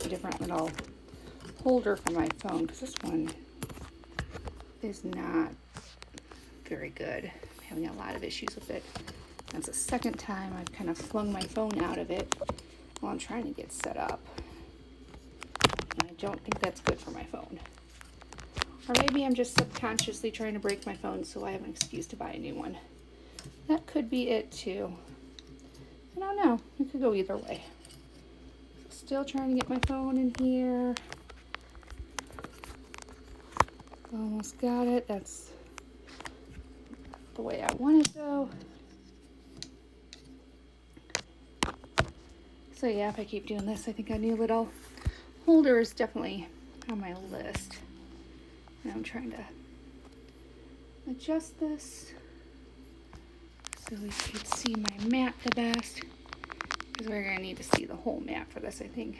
a different little holder for my phone because this one is not very good. I'm having a lot of issues with it. That's the second time I've kind of flung my phone out of it while I'm trying to get set up. And I don't think that's good for my phone. Or maybe I'm just subconsciously trying to break my phone so I have an excuse to buy a new one. That could be it too. I don't know. It could go either way. Still trying to get my phone in here. Almost got it. That's the way I want it though. So yeah, if I keep doing this, I think a new little holder is definitely on my list. And I'm trying to adjust this so we can see my mat the best. Because we're going to need to see the whole mat for this, I think.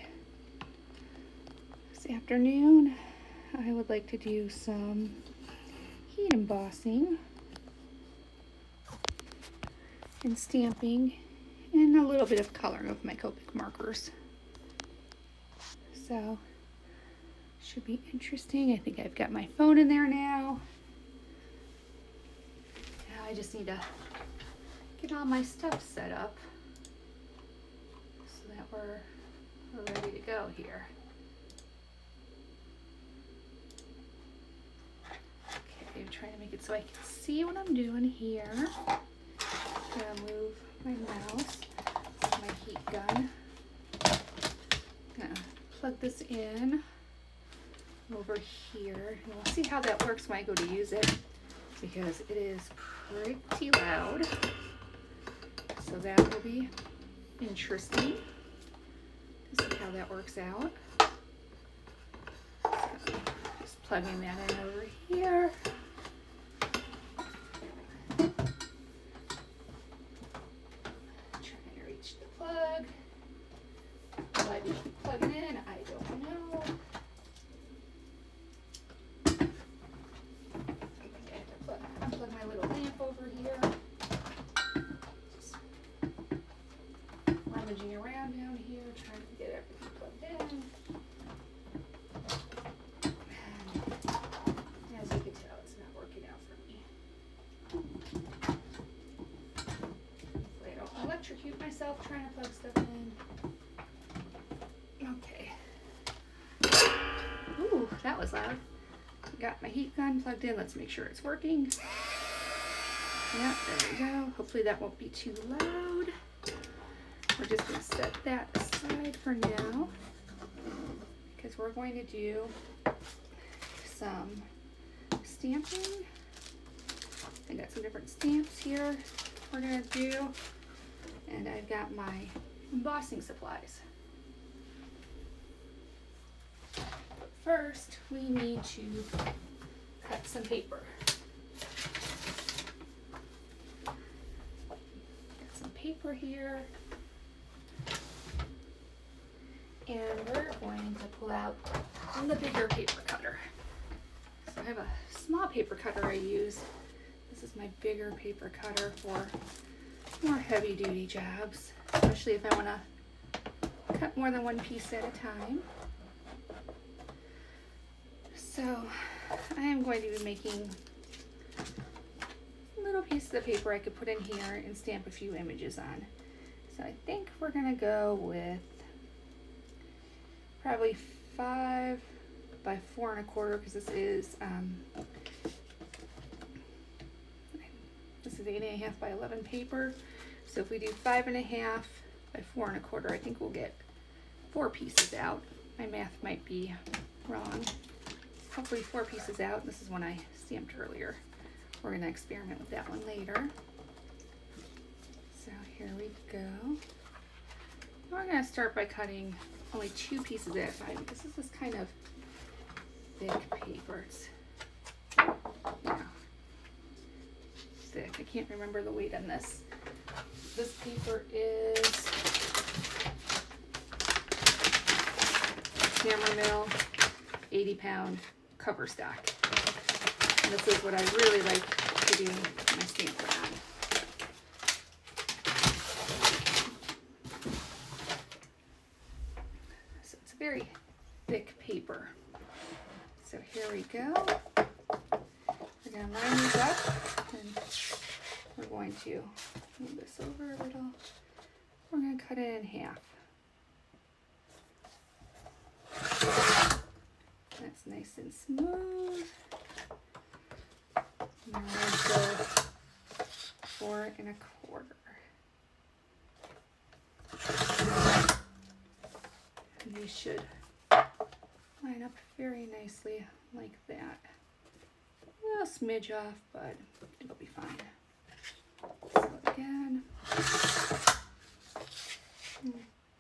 This afternoon, I would like to do some heat embossing and stamping and a little bit of coloring with my copic markers. So, should be interesting. I think I've got my phone in there now. Now I just need to get all my stuff set up so that we're ready to go here. Okay, I'm trying to make it so I can see what I'm doing here. I'm gonna move my mouse, my heat gun. I'm gonna plug this in over here. And we'll see how that works when I go to use it because it is pretty loud. So that will be interesting to see how that works out. So just plugging that in over here. Trying to reach the plug. Will I be plugging in? I don't know. Unplug my little lamp over here. Just rummaging around down here, trying to get everything plugged in. And as you can tell, it's not working out for me. Hopefully I don't electrocute myself trying to plug stuff in. Okay. Ooh, that was loud. Got my heat gun plugged in. Let's make sure it's working. Yeah, there we go. Hopefully that won't be too loud. We're just going to set that aside for now because we're going to do some stamping. I got some different stamps here we're going to do. And I've got my embossing supplies. First, we need to cut some paper. Got some paper here. And we're going to pull out the bigger paper cutter. So I have a small paper cutter I use. This is my bigger paper cutter for more heavy duty jobs, especially if I want to cut more than one piece at a time. So I am going to be making little pieces of paper I could put in here and stamp a few images on. So I think we're going to go with probably 5 by 4 1/4 because this is 8.5 by 11 paper. So if we do 5.5 by 4 1/4, I think we'll get 4 pieces out. My math might be wrong. Hopefully 4 pieces out. This is one I stamped earlier. We're going to experiment with that one later. So here we go. We're going to start by cutting only 2 pieces at a time because this is kind of thick paper. It's thick. I can't remember the weight on this. This paper is Hammer Mill 80-pound cover stock. And this is what I really like to do my stamper on. So it's a very thick paper. So here we go. We're going to line these up, and we're going to move this over a little. We're going to cut it in half. That's nice and smooth. Now let's go 4 1/4. And these should line up very nicely like that. A little smidge off, but it'll be fine. So again,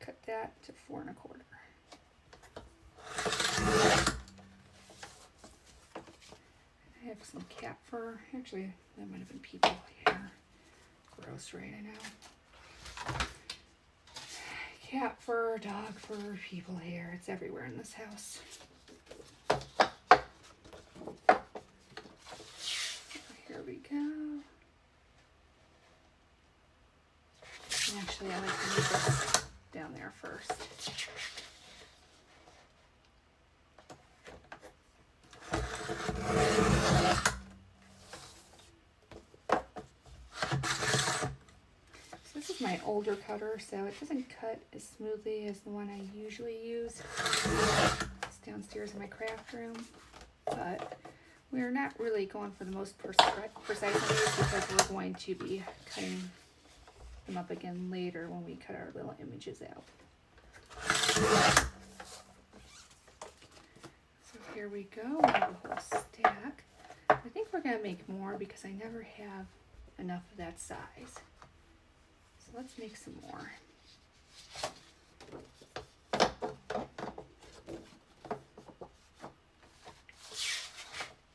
cut that to 4 1/4. I have some cat fur. Actually, that might have been people hair. Gross, right? I know. Cat fur, dog fur, people hair. It's everywhere in this house. Here we go. Actually, I like to move this down there first. My older cutter, so it doesn't cut as smoothly as the one I usually use. It's downstairs in my craft room, but we're not really going for the most precise on these because we're going to be cutting them up again later when we cut our little images out. So here we go. We have a whole stack. I think we're going to make more because I never have enough of that size. So let's make some more.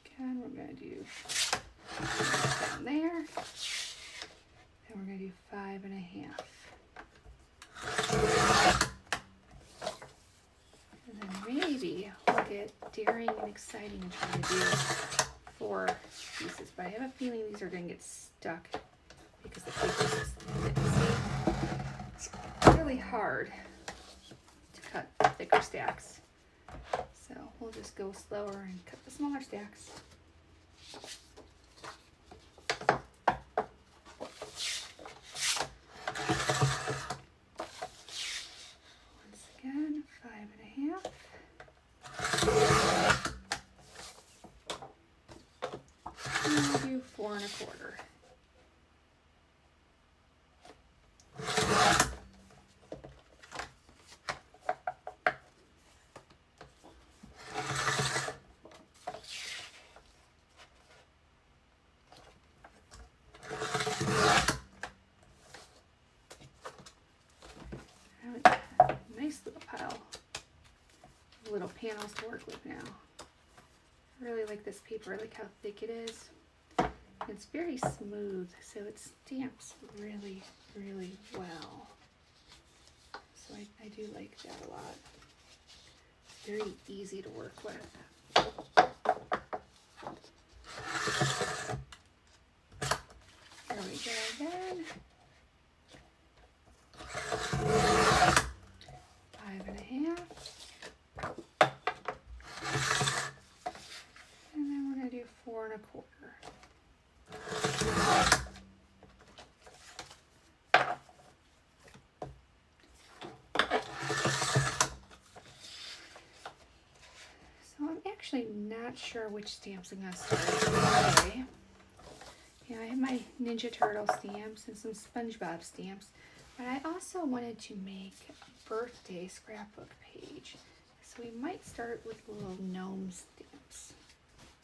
Again, we're going to do down there. And we're going to do 5 1/2. And then maybe we'll get daring and exciting and try to do 4 pieces. But I have a feeling these are going to get stuck because the paper is just thick. See, it's really hard to cut thicker stacks. So we'll just go slower and cut the smaller stacks. Once again, 5 1/2. And we'll do 4 1/4. Little panels to work with now. I really like this paper. I like how thick it is. It's very smooth, so it stamps really, really well. So I do like that a lot. It's very easy to work with. There we go again. 5 1/2. And then we're going to do 4 1/4. So I'm actually not sure which stamps I'm going to start today. Yeah, I have my Ninja Turtle stamps and some Spongebob stamps, but I also wanted to make a birthday scrapbook page. So we might start with little gnome stamps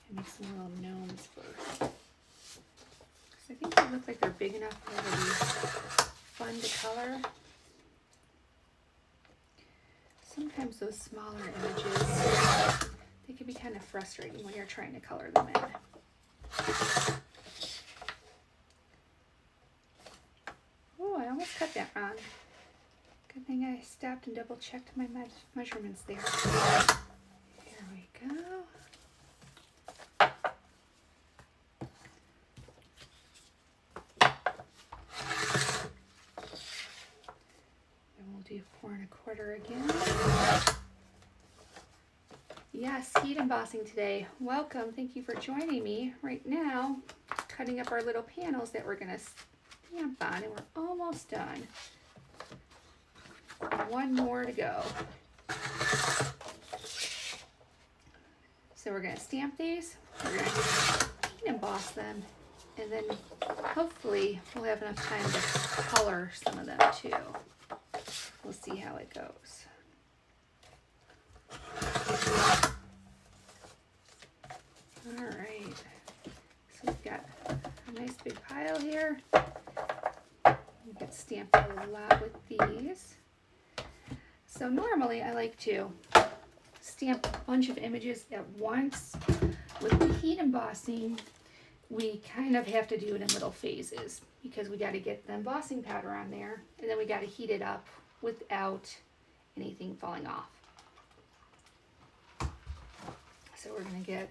and make some little gnomes first. Because I think they look like they're big enough that it'll be fun to color. Sometimes those smaller images, they can be kind of frustrating when you're trying to color them in. Oh, I almost cut that wrong. Good thing I stopped and double checked my measurements there. Here we go. And we'll do 4 1/4 again. Yes, heat embossing today. Welcome. Thank you for joining me. Right now, cutting up our little panels that we're going to stamp on, and we're almost done. One more to go. So we're going to stamp these. We're going to heat emboss them, and then hopefully we'll have enough time to color some of them too. We'll see how it goes. All right, so we've got a nice big pile here. We get stamped a lot with these. So normally I like to stamp a bunch of images at once. With the heat embossing, we kind of have to do it in little phases because we got to get the embossing powder on there, and then we got to heat it up without anything falling off. So we're going to get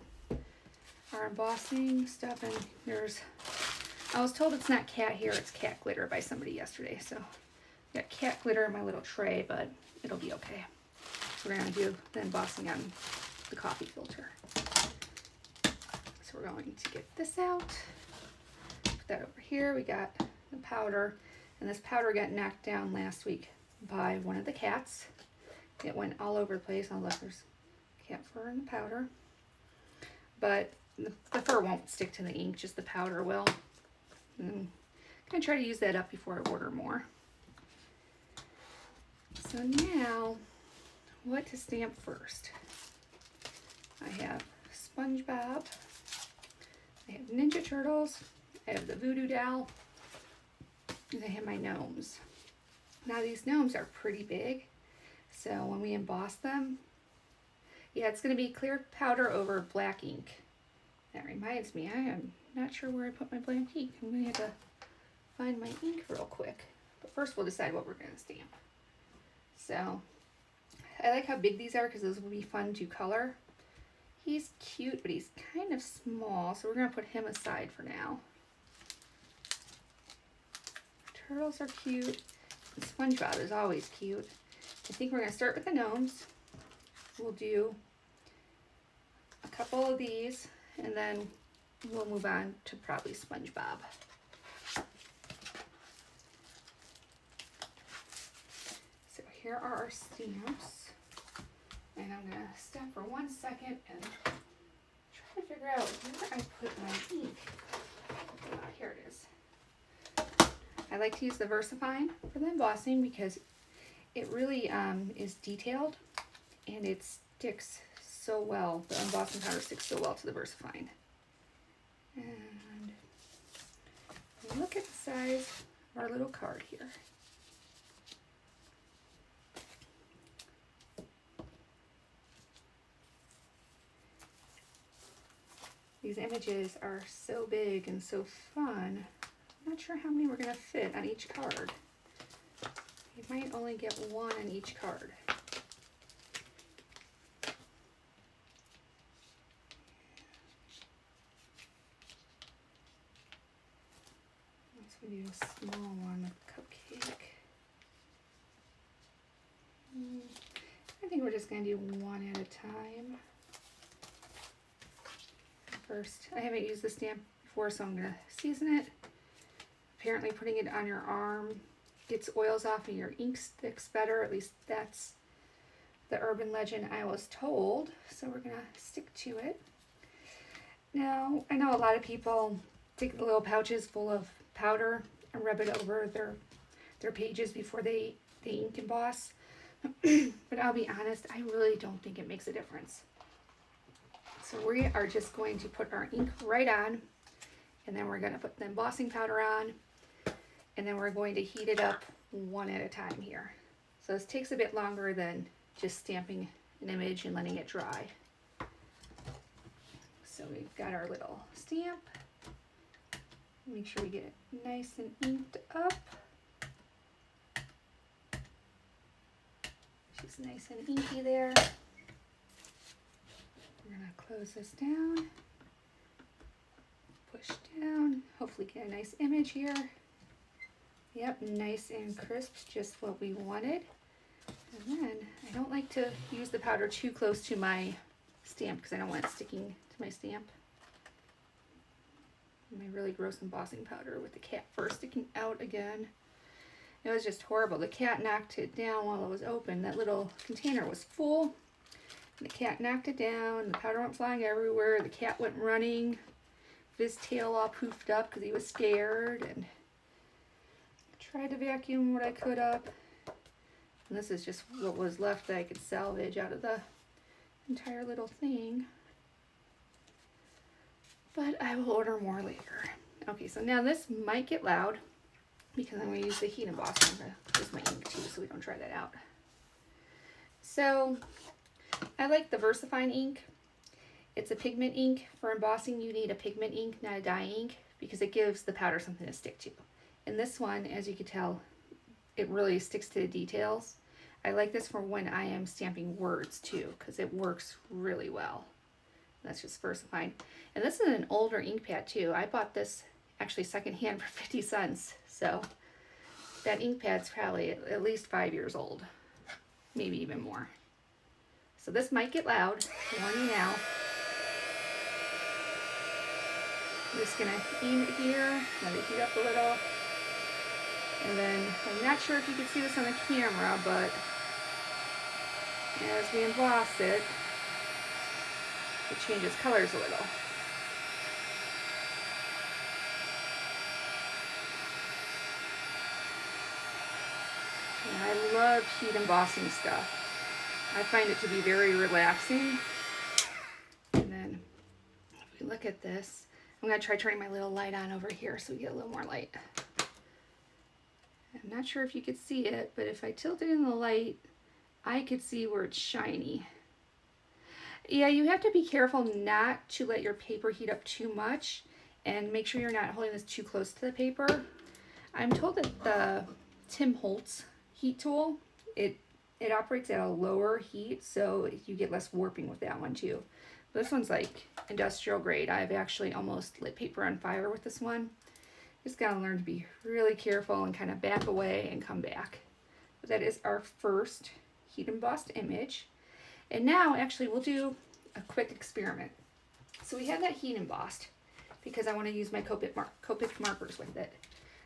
our embossing stuff, and I was told it's not cat hair, it's cat glitter by somebody yesterday. So I've got cat glitter in my little tray, but it'll be okay. We're going to do the embossing on the coffee filter. So we're going to get this out, put that over here. We got the powder, and this powder got knocked down last week by one of the cats. It went all over the place. Oh look, there's cat fur in the powder. But the fur won't stick to the ink, just the powder will. And I'm going to try to use that up before I order more. So now, what to stamp first? I have Spongebob, I have Ninja Turtles, I have the Voodoo Doll, and I have my gnomes. Now these gnomes are pretty big, so when we emboss them, yeah, it's going to be clear powder over black ink. That reminds me, I am not sure where I put my black ink. I'm going to have to find my ink real quick. But first we'll decide what we're going to stamp. So, I like how big these are because those will be fun to color. He's cute, but he's kind of small, so we're going to put him aside for now. Turtles are cute. And SpongeBob is always cute. I think we're going to start with the gnomes. We'll do a couple of these, and then we'll move on to probably SpongeBob. So here are our stamps, and I'm going to stop for 1 second and try to figure out where I put my ink. Oh, here it is. I like to use the VersaFine for the embossing because it really is detailed, and it sticks so well. The embossing powder sticks so well to the VersaFine. And look at the size of our little card here. These images are so big and so fun. I'm not sure how many we're going to fit on each card. You might only get one on each card. We do a small one with cupcake. I think we're just going to do one at a time. First, I haven't used the stamp before, so I'm going to season it. Apparently putting it on your arm gets oils off and your ink sticks better. At least that's the urban legend I was told. So we're going to stick to it. Now, I know a lot of people take the little pouches full of powder and rub it over their pages before they ink emboss. But I'll be honest, I really don't think it makes a difference. So we are just going to put our ink right on, and then we're going to put the embossing powder on, and then we're going to heat it up one at a time here. So this takes a bit longer than just stamping an image and letting it dry. So we've got our little stamp. Make sure we get it nice and inked up. She's nice and inky there. We're going to close this down, push down, hopefully get a nice image here. Yep, nice and crisp, just what we wanted. And then I don't like to use the powder too close to my stamp because I don't want it sticking to my stamp. My really gross embossing powder with the cat fur sticking out again. It was just horrible. The cat knocked it down while it was open. That little container was full. And the cat knocked it down. The powder went flying everywhere. The cat went running with his tail all poofed up because he was scared. And tried to vacuum what I could up. And this is just what was left that I could salvage out of the entire little thing. But I will order more later. Okay, so now this might get loud because I'm going to use the heat embossing to use my ink too, so we don't try that out. So I like the VersaFine ink. It's a pigment ink. For embossing, you need a pigment ink, not a dye ink, because it gives the powder something to stick to. And this one, as you can tell, it really sticks to the details. I like this for when I am stamping words too, because it works really well. That's just VersaFine. And this is an older ink pad too. I bought this actually secondhand for 50 cents. So that ink pad's probably at least 5 years old, maybe even more. So this might get loud, warn you now. I'm just gonna aim it here, let it heat up a little. And then, I'm not sure if you can see this on the camera, but as we emboss it, it changes colors a little. And I love heat embossing stuff. I find it to be very relaxing. And then, if we look at this, I'm going to try turning my little light on over here so we get a little more light. I'm not sure if you could see it, but if I tilt it in the light, I could see where it's shiny. Yeah, you have to be careful not to let your paper heat up too much and make sure you're not holding this too close to the paper. I'm told that the Tim Holtz heat tool, it operates at a lower heat, so you get less warping with that one too. This one's like industrial grade. I've actually almost lit paper on fire with this one. Just gotta learn to be really careful and kind of back away and come back. But that is our first heat embossed image. And now actually we'll do a quick experiment. So we have that heat embossed because I want to use my copic markers with it.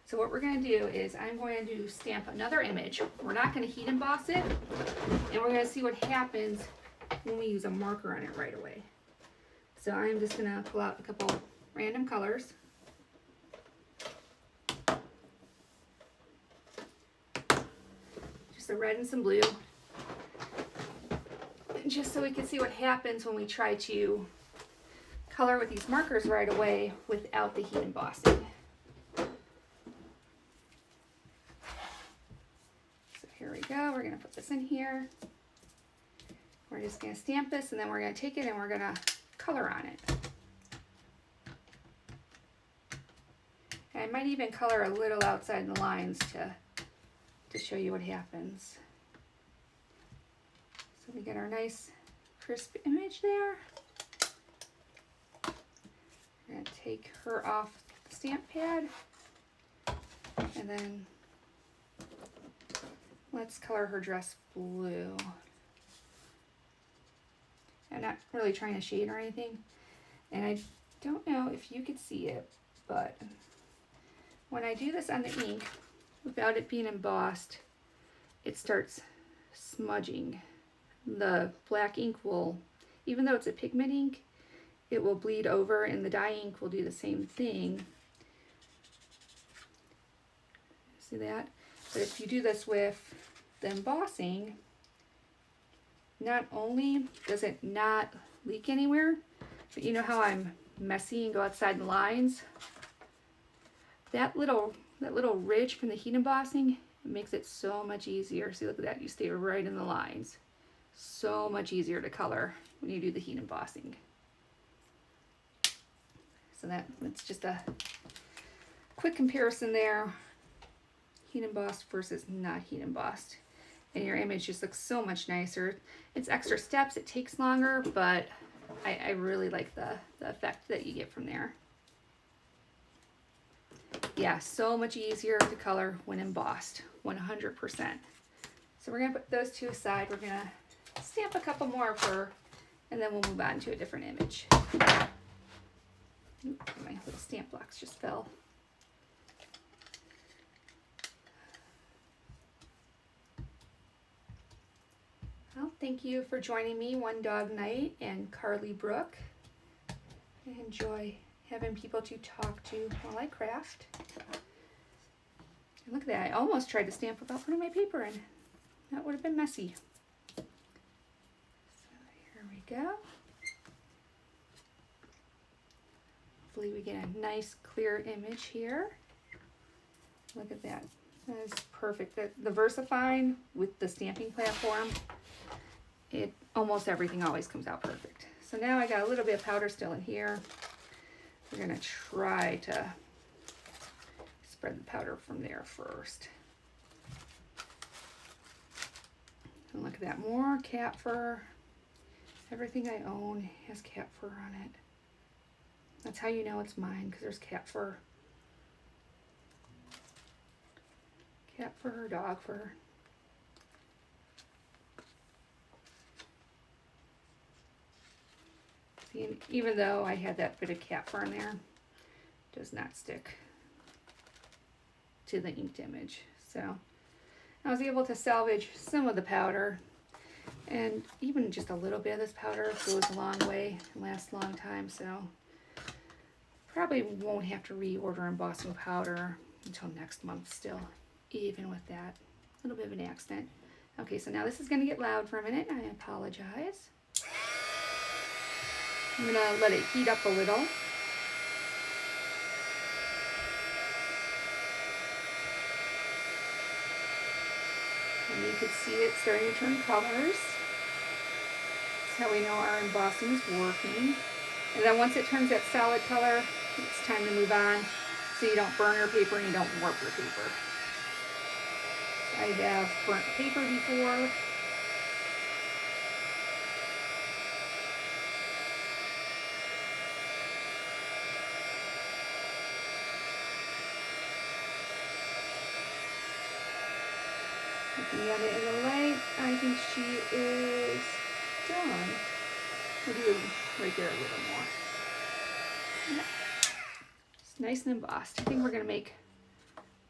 So what we're going to do is I'm going to stamp another image. We're not going to heat emboss it, and we're going to see what happens when we use a marker on it right away. So I'm just going to pull out a couple random colors. Just a red and some blue. Just so we can see what happens when we try to color with these markers right away without the heat embossing. So here we go. We're going to put this in here. We're just going to stamp this, and then we're going to take it and we're going to color on it. And I might even color a little outside the lines to show you what happens. So we get our nice crisp image there. We're going to take her off the stamp pad, and then let's color her dress blue. I'm not really trying to shade or anything, and I don't know if you could see it, but when I do this on the ink, without it being embossed, it starts smudging. The black ink will, even though it's a pigment ink, it will bleed over, and the dye ink will do the same thing. See that? But if you do this with the embossing, not only does it not leak anywhere, but you know how I'm messy and go outside the lines? That little ridge from the heat embossing, it makes it so much easier. See, look at that, you stay right in the lines. So much easier to color when you do the heat embossing. So that's just a quick comparison there. Heat embossed versus not heat embossed. And your image just looks so much nicer. It's extra steps, it takes longer, but I really like the effect that you get from there. Yeah, so much easier to color when embossed, 100%. So we're gonna put those two aside. We're gonna stamp a couple more of her and then we'll move on to a different image. Oop, my little stamp blocks just fell. Well, thank you for joining me one dog night and Carly Brook. I enjoy having people to talk to while I craft. And look at that, I almost tried to stamp without putting my paper in. That would have been messy. So here we go. Hopefully we get a nice clear image here. Look at that. That is perfect. The VersaFine with the stamping platform, almost everything always comes out perfect. So now I got a little bit of powder still in here. We're going to try to spread the powder from there first. And look at that, more cat fur. Everything I own has cat fur on it. That's how you know it's mine, because there's cat fur. Cat fur, dog fur. See, and even though I had that bit of cat fur in there, it does not stick to the inked image. So I was able to salvage some of the powder, and even just a little bit of this powder goes a long way and lasts a long time. So probably won't have to reorder embossing powder until next month still, even with that little bit of an accident. Okay, so now this is going to get loud for a minute. I apologize. I'm going to let it heat up a little. And you can see it starting to turn colors. That's how we know our embossing is working. And then once it turns that solid color, it's time to move on so you don't burn your paper and you don't warp your paper. I have burnt paper before. Looking at it in the light, I think she is done. We'll do right there a little more. Yeah. It's nice and embossed. I think we're going to make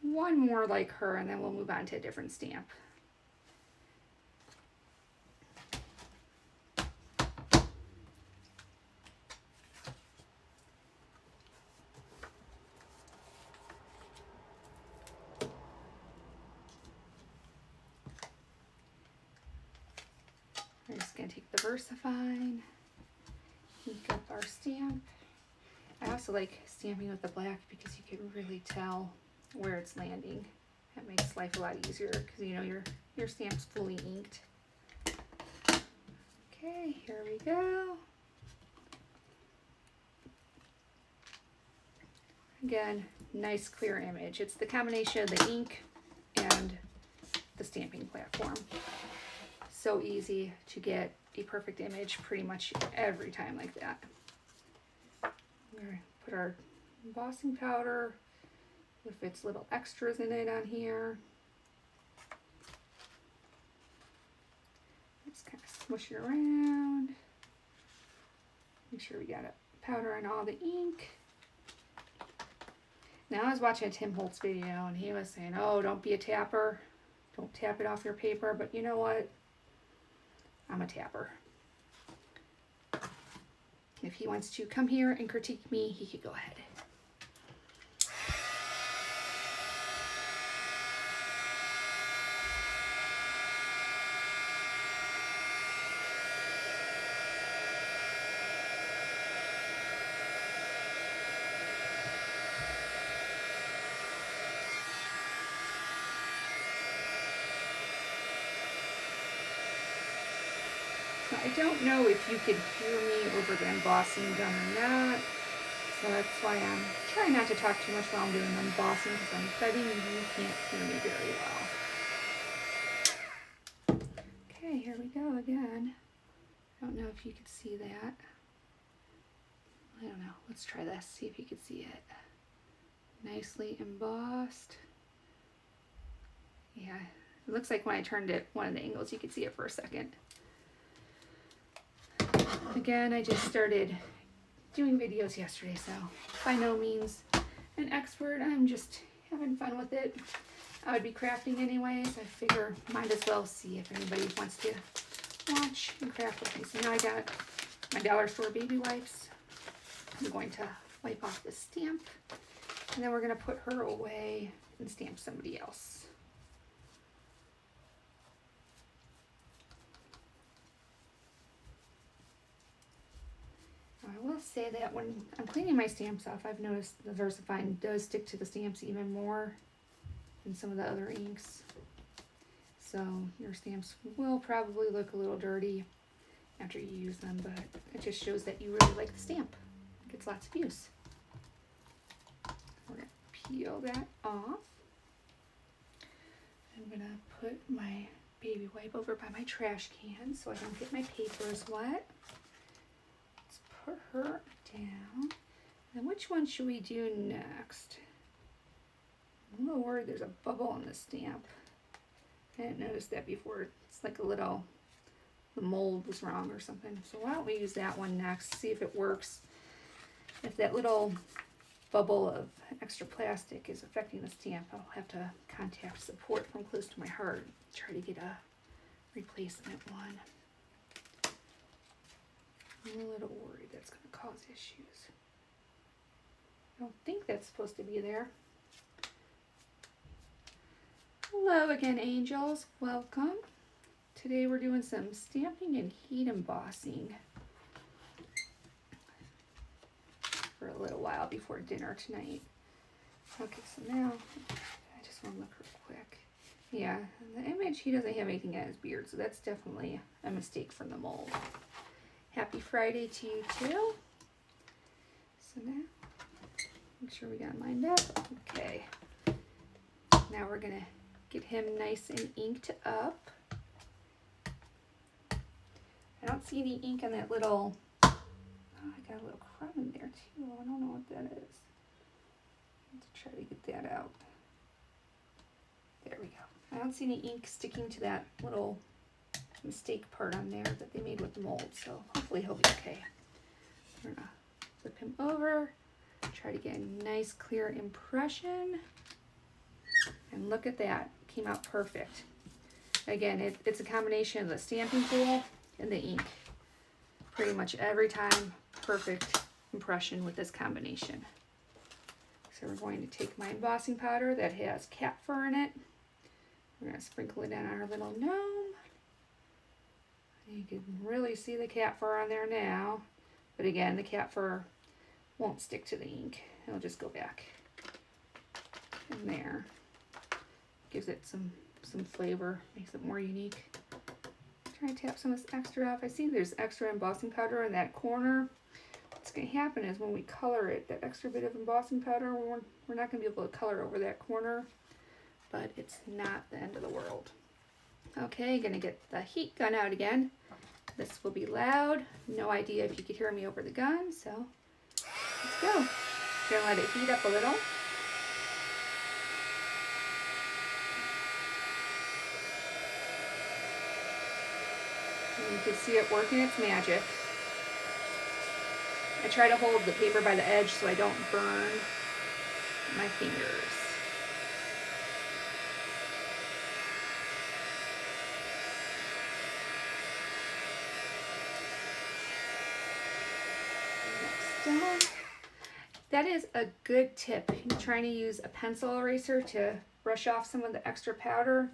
one more like her, and then we'll move on to a different stamp. We're just going to take the VersaFine, ink up our stamp. I also like stamping with the black because you can really tell where it's landing. That makes life a lot easier because you know your stamp's fully inked. Okay, here we go. Again, nice clear image. It's the combination of the ink and the stamping platform. So easy to get a perfect image pretty much every time like that. We're going to put our embossing powder with its little extras in it on here. Just kind of smush it around. Make sure we got a powder on all the ink. Now I was watching a Tim Holtz video and he was saying, oh, don't be a tapper. Don't tap it off your paper. But you know what? I'm a tapper. If he wants to come here and critique me, he could go ahead. I don't know if you can hear me over the embossing done or not, so that's why I'm trying not to talk too much while I'm doing the embossing, because I'm betting you can't hear me very well. Okay, here we go again. I don't know if you could see that. I don't know. Let's try this, see if you could see it. Nicely embossed. Yeah, it looks like when I turned it one of the angles, you could see it for a second. Again, I just started doing videos yesterday, so by no means an expert. I'm just having fun with it. I would be crafting anyways. I figure might as well see if anybody wants to watch and craft with me. So now I got my dollar store baby wipes. I'm going to wipe off the stamp, and then we're going to put her away and stamp somebody else. I will say that when I'm cleaning my stamps off, I've noticed the VersaFine does stick to the stamps even more than some of the other inks. So your stamps will probably look a little dirty after you use them, but it just shows that you really like the stamp. It gets lots of use. We're going to peel that off. I'm going to put my baby wipe over by my trash can so I don't get my papers wet. Put her down. Then which one should we do next? I'm a little worried there's a bubble on the stamp. I didn't notice that before. It's like a little, the mold was wrong or something. So why don't we use that one next, see if it works. If that little bubble of extra plastic is affecting the stamp, I'll have to contact support from close to my heart, try to get a replacement one. I'm a little worried that's going to cause issues. I don't think that's supposed to be there. Hello again, angels. Welcome. Today we're doing some stamping and heat embossing for a little while before dinner tonight. Okay, so now I just want to look real quick. Yeah, in the image he doesn't have anything on his beard, so that's definitely a mistake from the mold. Happy Friday to you too. So now, make sure we got him lined up. Okay. Now we're gonna get him nice and inked up. I don't see any ink on that little, oh, I got a little crumb in there too. I don't know what that is. Let's try to get that out. There we go. I don't see any ink sticking to that little mistake part on there that they made with the mold, so hopefully he'll be okay. We're gonna flip him over, try to get a nice clear impression, and look at that, came out perfect. Again, it's a combination of the stamping tool and the ink. Pretty much every time, perfect impression with this combination. So we're going to take my embossing powder that has cat fur in it. We're gonna sprinkle it in on our little gnome. You can really see the cat fur on there now, but again, the cat fur won't stick to the ink. It'll just go back in there. Gives it some flavor, makes it more unique. Try to tap some of this extra off. I see there's extra embossing powder in that corner. What's going to happen is when we color it, that extra bit of embossing powder, we're not going to be able to color over that corner, but it's not the end of the world. Okay, gonna get the heat gun out again. This will be loud. No idea if you could hear me over the gun, so let's go. Gonna let it heat up a little. And you can see it working its magic. I try to hold the paper by the edge so I don't burn my fingers. That is a good tip. You're trying to use a pencil eraser to brush off some of the extra powder.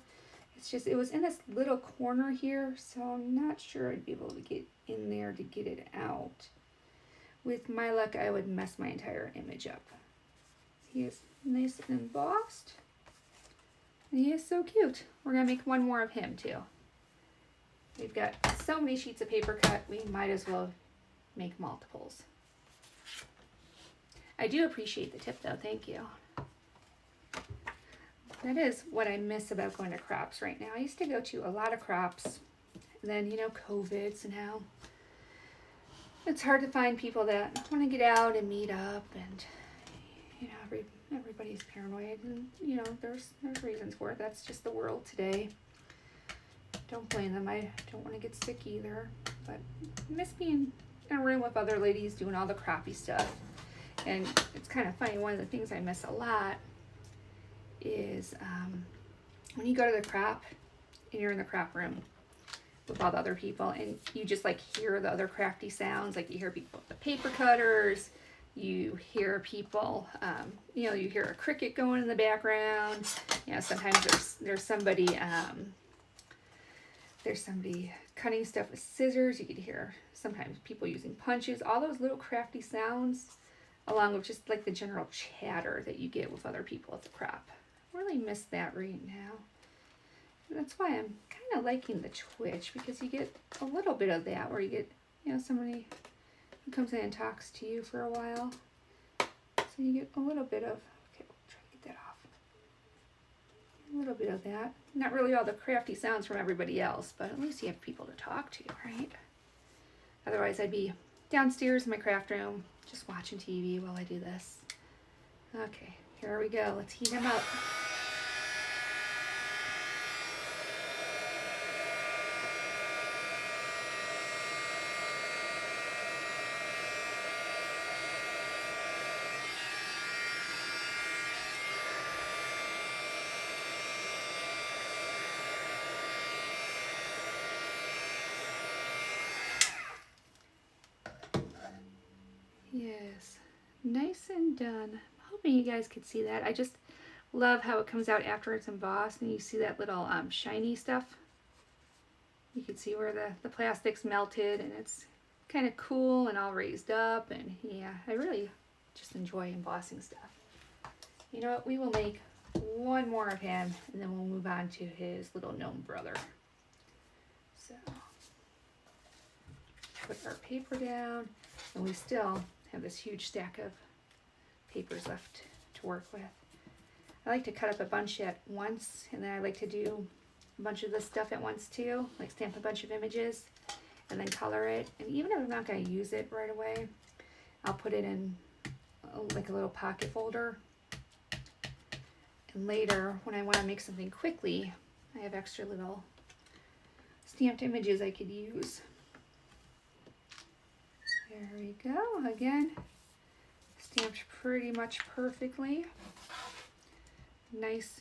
It's just, it was in this little corner here, so I'm not sure I'd be able to get in there to get it out. With my luck, I would mess my entire image up. He is nice and embossed. And he is so cute. We're gonna make one more of him too. We've got so many sheets of paper cut, we might as well make multiples. I do appreciate the tip though, thank you. That is what I miss about going to crops right now. I used to go to a lot of crops, and then, you know, COVID, so now it's hard to find people that want to get out and meet up, and, you know, everybody's paranoid, and, you know, there's reasons for it. That's just the world today. don't blame them. I don't want to get sick either, but I miss being in a room with other ladies doing all the crappy stuff. And it's kind of funny, one of the things I miss a lot is when you go to the crop and you're in the crop room with all the other people and you just like hear the other crafty sounds, like you hear people with the paper cutters, you hear people, you know, you hear a cricket going in the background, you know, sometimes there's somebody cutting stuff with scissors, you could hear sometimes people using punches, all those little crafty sounds, along with just like the general chatter that you get with other people at the crop. I really miss that right now. And that's why I'm kind of liking the Twitch, because you get a little bit of that where you get, you know, somebody who comes in and talks to you for a while. So you get a little bit of, okay, we'll try to get that off. A little bit of that. Not really all the crafty sounds from everybody else, but at least you have people to talk to, right? Otherwise I'd be downstairs in my craft room just watching TV while I do this. Okay, here we go. Let's heat them up. Yes, nice and done. I'm hoping you guys could see that. I just love how it comes out after it's embossed and you see that little shiny stuff. You can see where the plastic's melted and it's kind of cool and all raised up, and yeah, I really just enjoy embossing stuff. You know what, we will make one more of him and then we'll move on to his little gnome brother. So put our paper down, and we still have this huge stack of papers left to work with. I like to cut up a bunch at once, and then I like to do a bunch of this stuff at once too, like stamp a bunch of images and then color it. And even if I'm not going to use it right away, I'll put it in like a little pocket folder. And later, when I want to make something quickly, I have extra little stamped images I could use. There we go. Again, stamped pretty much perfectly. Nice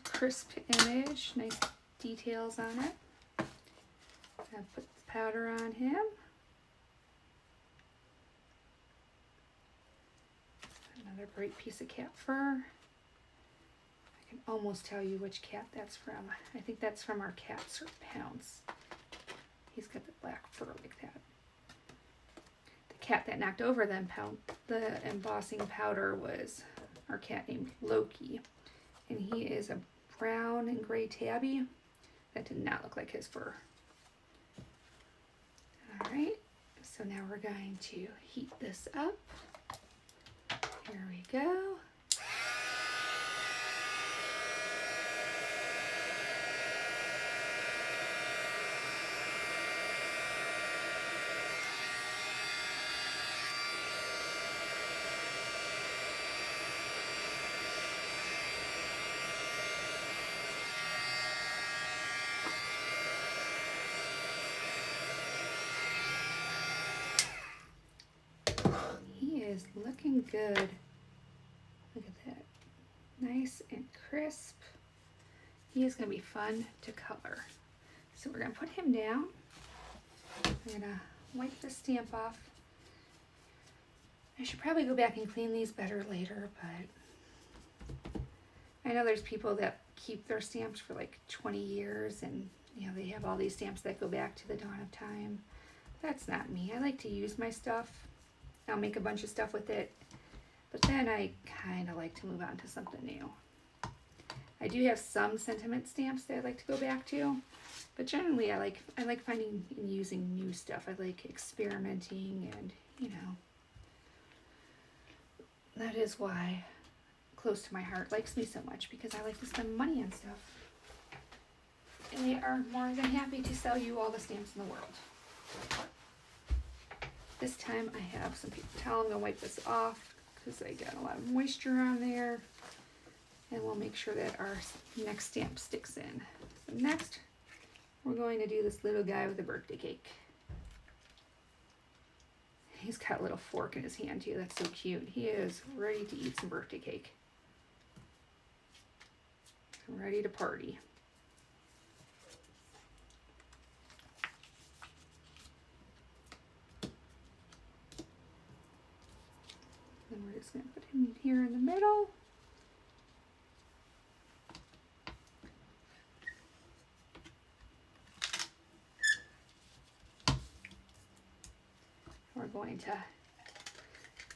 crisp image, nice details on it. I'll put the powder on him. Another great piece of cat fur. I can almost tell you which cat that's from. I think that's from our cat, Sir Pounce. He's got the black fur like that. Cat that knocked over the embossing powder was our cat named Loki, and he is a brown and gray tabby. That did not look like his fur. All right, so now we're going to heat this up. Here we go. Is looking good. Look at that. Nice and crisp. He is going to be fun to color. So we're going to put him down. I'm going to wipe the stamp off. I should probably go back and clean these better later, but I know there's people that keep their stamps for like 20 years and you know they have all these stamps that go back to the dawn of time. That's not me. I like to use my stuff. I'll make a bunch of stuff with it, but then I kind of like to move on to something new. I do have some sentiment stamps that I like to go back to, but generally I like finding and using new stuff. I like experimenting, and you know, that is why Close to My Heart likes me so much, because I like to spend money on stuff. And they are more than happy to sell you all the stamps in the world. This time I have some paper towel. I'm going to wipe this off because I got a lot of moisture on there. And we'll make sure that our next stamp sticks in. So next, we're going to do this little guy with a birthday cake. He's got a little fork in his hand too. That's so cute. He is ready to eat some birthday cake. Ready to party. Then we're just going to put him here in the middle. We're going to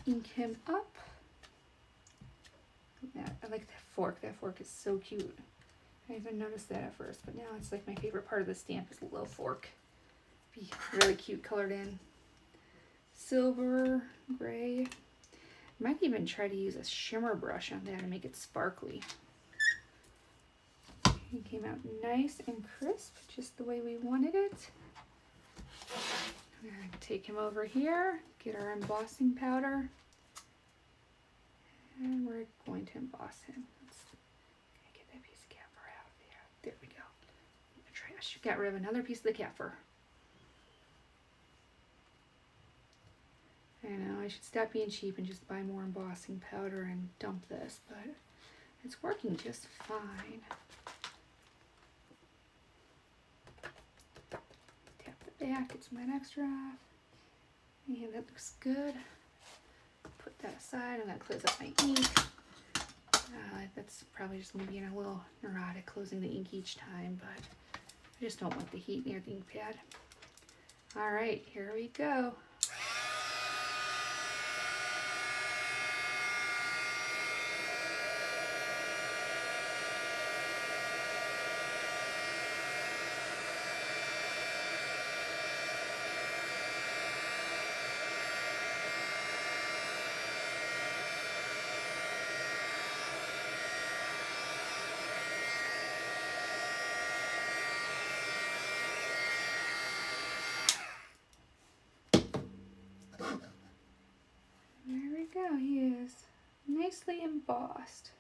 ink him up. I like that fork. That fork is so cute. I didn't even notice that at first, but now it's like my favorite part of the stamp is the little fork. Be really cute colored in. Silver, gray. Might even try to use a shimmer brush on that and make it sparkly. It came out nice and crisp, just the way we wanted it. We're going to take him over here, get our embossing powder, and we're going to emboss him. Let's get that piece of cat fur out of there. There we go. Trash. Got rid of another piece of the cat fur. I know, I should stop being cheap and just buy more embossing powder and dump this, but it's working just fine. Tap the back, get some of that extra off. And that looks good. Put that aside. I'm going to close up my ink. That's probably just me being a little neurotic closing the ink each time, but I just don't want the heat near the ink pad. All right, here we go. Go, he is nicely embossed.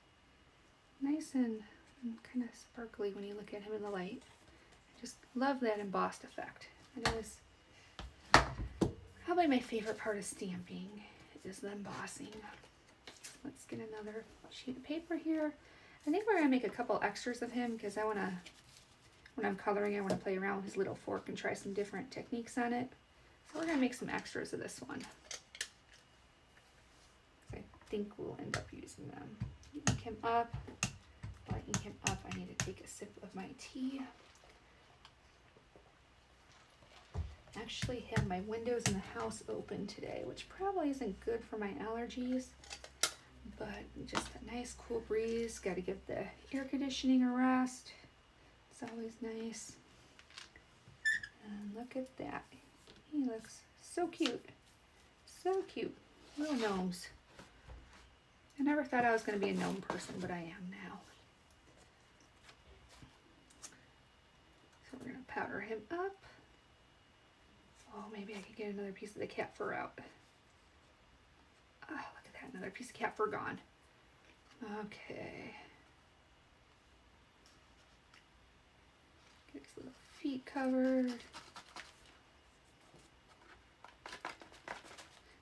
Nice and kind of sparkly when you look at him in the light. I just love that embossed effect. It is probably my favorite part of stamping is the embossing. Let's get another sheet of paper here. I think we're going to make a couple extras of him because I want to, when I'm coloring, I want to play around with his little fork and try some different techniques on it. So we're going to make some extras of this one. I think we'll end up using them. Ink him up. While I ink him up, I need to take a sip of my tea. I actually have my windows in the house open today, which probably isn't good for my allergies, but just a nice cool breeze. Got to give the air conditioning a rest. It's always nice. And look at that. He looks so cute. So cute. Little gnomes. I never thought I was going to be a gnome person, but I am now. So we're going to powder him up. Oh, maybe I could get another piece of the cat fur out. Ah, look at that, another piece of cat fur gone. Okay. Get his little feet covered.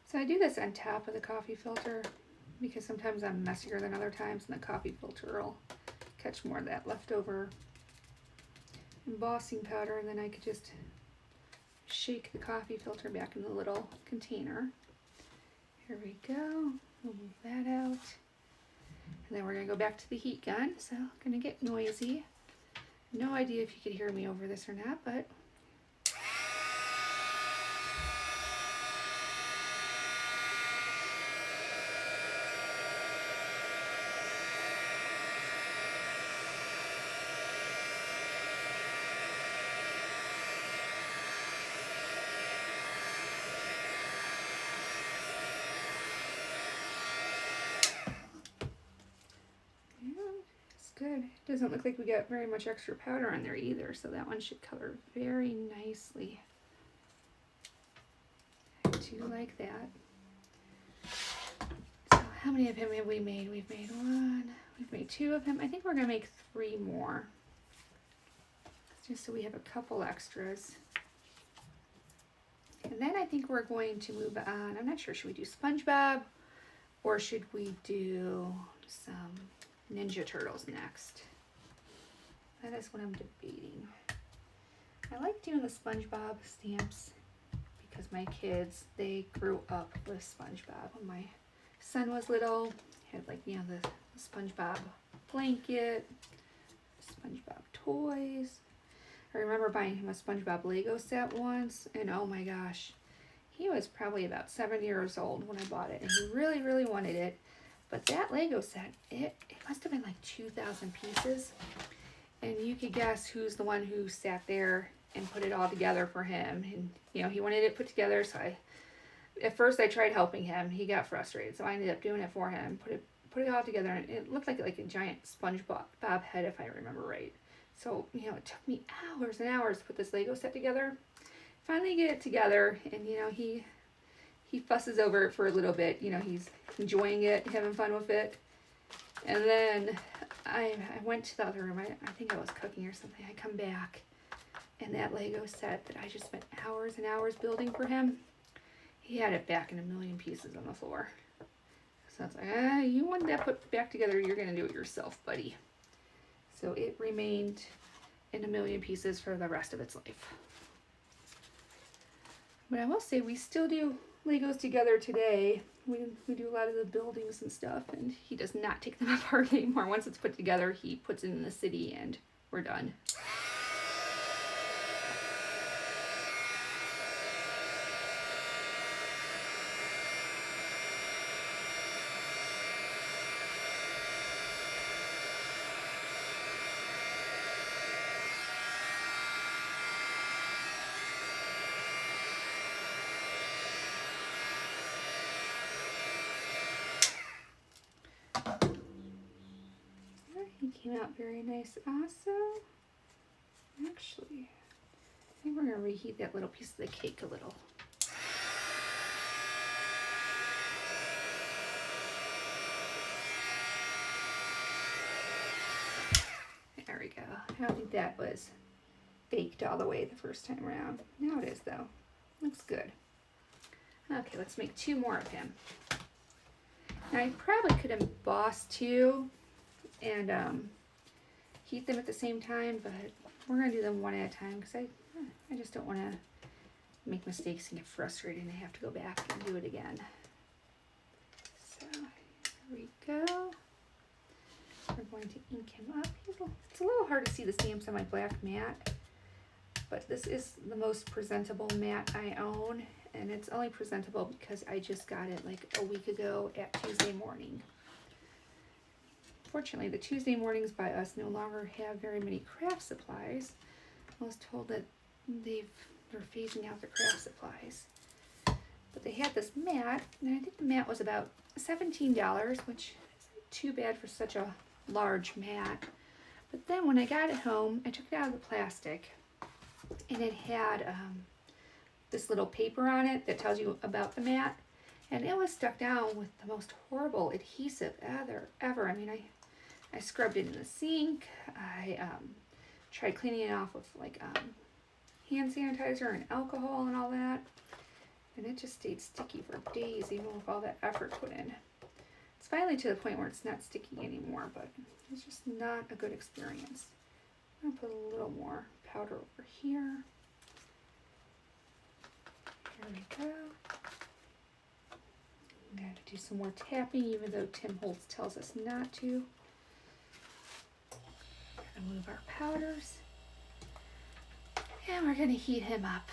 So I do this on top of the coffee filter, because sometimes I'm messier than other times and the coffee filter will catch more of that leftover embossing powder, and then I could just shake the coffee filter back in the little container. Here we go. We'll move that out. And then we're going to go back to the heat gun, so I'm going to get noisy. No idea if you could hear me over this or not, but good. It doesn't look like we got very much extra powder on there either, so that one should color very nicely. I do like that. So how many of him have we made? We've made one. We've made two of him. I think we're going to make 3 more. Let's just so we have a couple extras. And then I think we're going to move on. I'm not sure, should we do SpongeBob or should we do some Ninja Turtles next? That is what I'm debating. I like doing the SpongeBob stamps because my kids, they grew up with SpongeBob. When my son was little, he had like, you know, the SpongeBob blanket, SpongeBob toys. I remember buying him a SpongeBob Lego set once, and oh my gosh, he was probably about 7 years old when I bought it, and he really, really wanted it. But that Lego set, it must have been like 2,000 pieces, and you could guess who's the one who sat there and put it all together for him. And you know, he wanted it put together, so at first I tried helping him. He got frustrated, so I ended up doing it for him, put it all together, and it looked like a giant SpongeBob head, if I remember right. So, you know, it took me hours and hours to put this Lego set together. Finally get it together, and you know, he fusses over it for a little bit. You know, he's enjoying it, having fun with it. And then I went to the other room. I think I was cooking or something. I come back, and that Lego set that I just spent hours and hours building for him, he had it back in a million pieces on the floor. So it's like, you want that put back together, you're gonna do it yourself, buddy. So it remained in a million pieces for the rest of its life. But I will say we still do Legos together today. We do a lot of the buildings and stuff, and he does not take them apart anymore. Once it's put together, he puts it in the city and we're done. He came out very nice also. Actually, I think we're going to reheat that little piece of the cake a little. There we go. I don't think that was baked all the way the first time around. Now it is though. Looks good. Okay, let's make 2 more of him. Now I probably could emboss 2 and heat them at the same time, but we're going to do them one at a time because I just don't want to make mistakes and get frustrated and have to go back and do it again. So here we go. We're going to ink him up. It's a little hard to see the stamps on my black mat, but this is the most presentable mat I own, and it's only presentable because I just got it like a week ago at Tuesday morning. Fortunately, the Tuesday mornings by us no longer have very many craft supplies. I was told that they're phasing out the craft supplies. But they had this mat, and I think the mat was about $17, which isn't too bad for such a large mat. But then when I got it home, I took it out of the plastic, and it had this little paper on it that tells you about the mat, and it was stuck down with the most horrible adhesive ever. I mean, I scrubbed it in the sink. I tried cleaning it off with like hand sanitizer and alcohol and all that, and it just stayed sticky for days, even with all that effort put in. It's finally to the point where it's not sticky anymore, but it's just not a good experience. I'm gonna put a little more powder over here. There we go. I'm going to do some more tapping, even though Tim Holtz tells us not to. We're gonna move our powders, and we're gonna heat him up.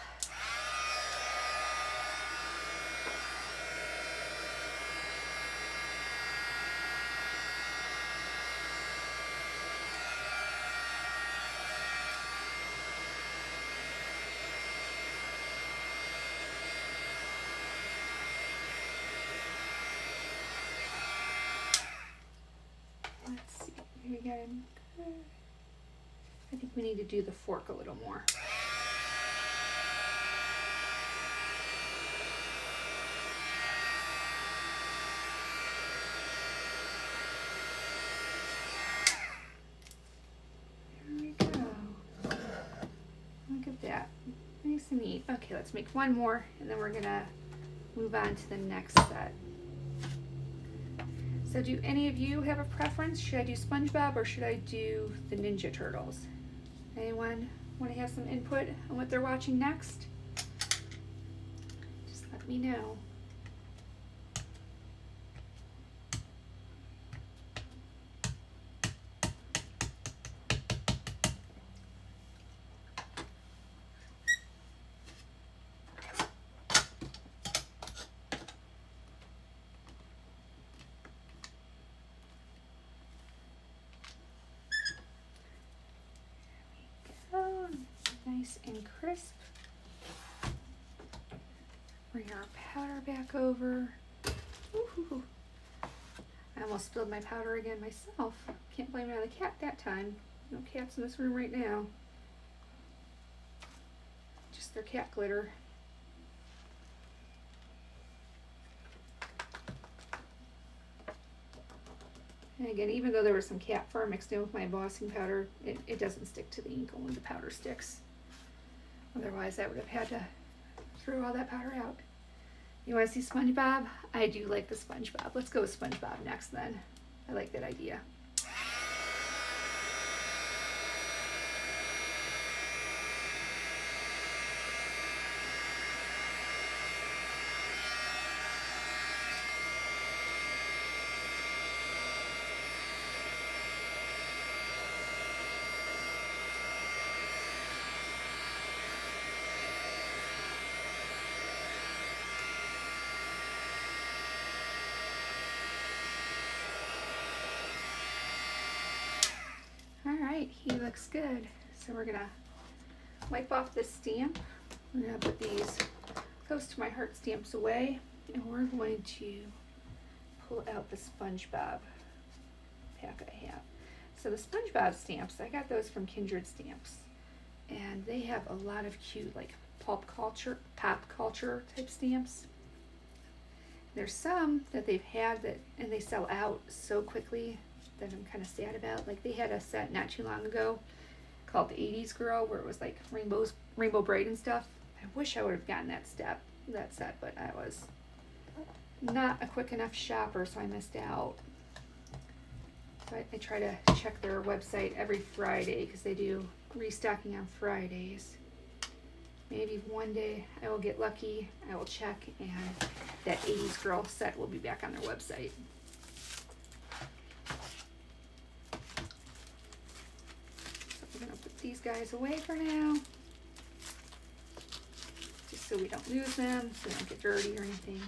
Let's see, we got him good. I think we need to do the fork a little more. There we go. Okay, let's make one more and then we're gonna move on to the next set. So do any of you have a preference? Should I do SpongeBob or should I do the Ninja Turtles? Anyone want to have some input on what they're watching next? Just let me know. Nice and crisp. Bring our powder back over. Ooh, I almost spilled my powder again myself. Can't blame it on the cat that time. No cats in this room right now. Just their cat glitter. And again, even though there was some cat fur mixed in with my embossing powder, it doesn't stick to the ink, only the powder sticks. Otherwise, I would have had to throw all that powder out. You want to see SpongeBob? I do like the SpongeBob. Let's go with SpongeBob next then. I like that idea. Alright, he looks good. So we're gonna wipe off this stamp. We're gonna put these close to my heart stamps away, and we're going to pull out the SpongeBob pack I have. So the SpongeBob stamps, I got those from Kindred Stamps, and they have a lot of cute like pop culture type stamps. There's some that they've had that and they sell out so quickly that I'm kind of sad about. Like they had a set not too long ago called the 80s Girl where it was like rainbow braid and stuff. I wish I would have gotten that set, but I was not a quick enough shopper, so I missed out. So I try to check their website every Friday because they do restocking on Fridays. Maybe one day I will get lucky, I will check, and that 80s Girl set will be back on their website. We're going to put these guys away for now, just so we don't lose them, so they don't get dirty or anything.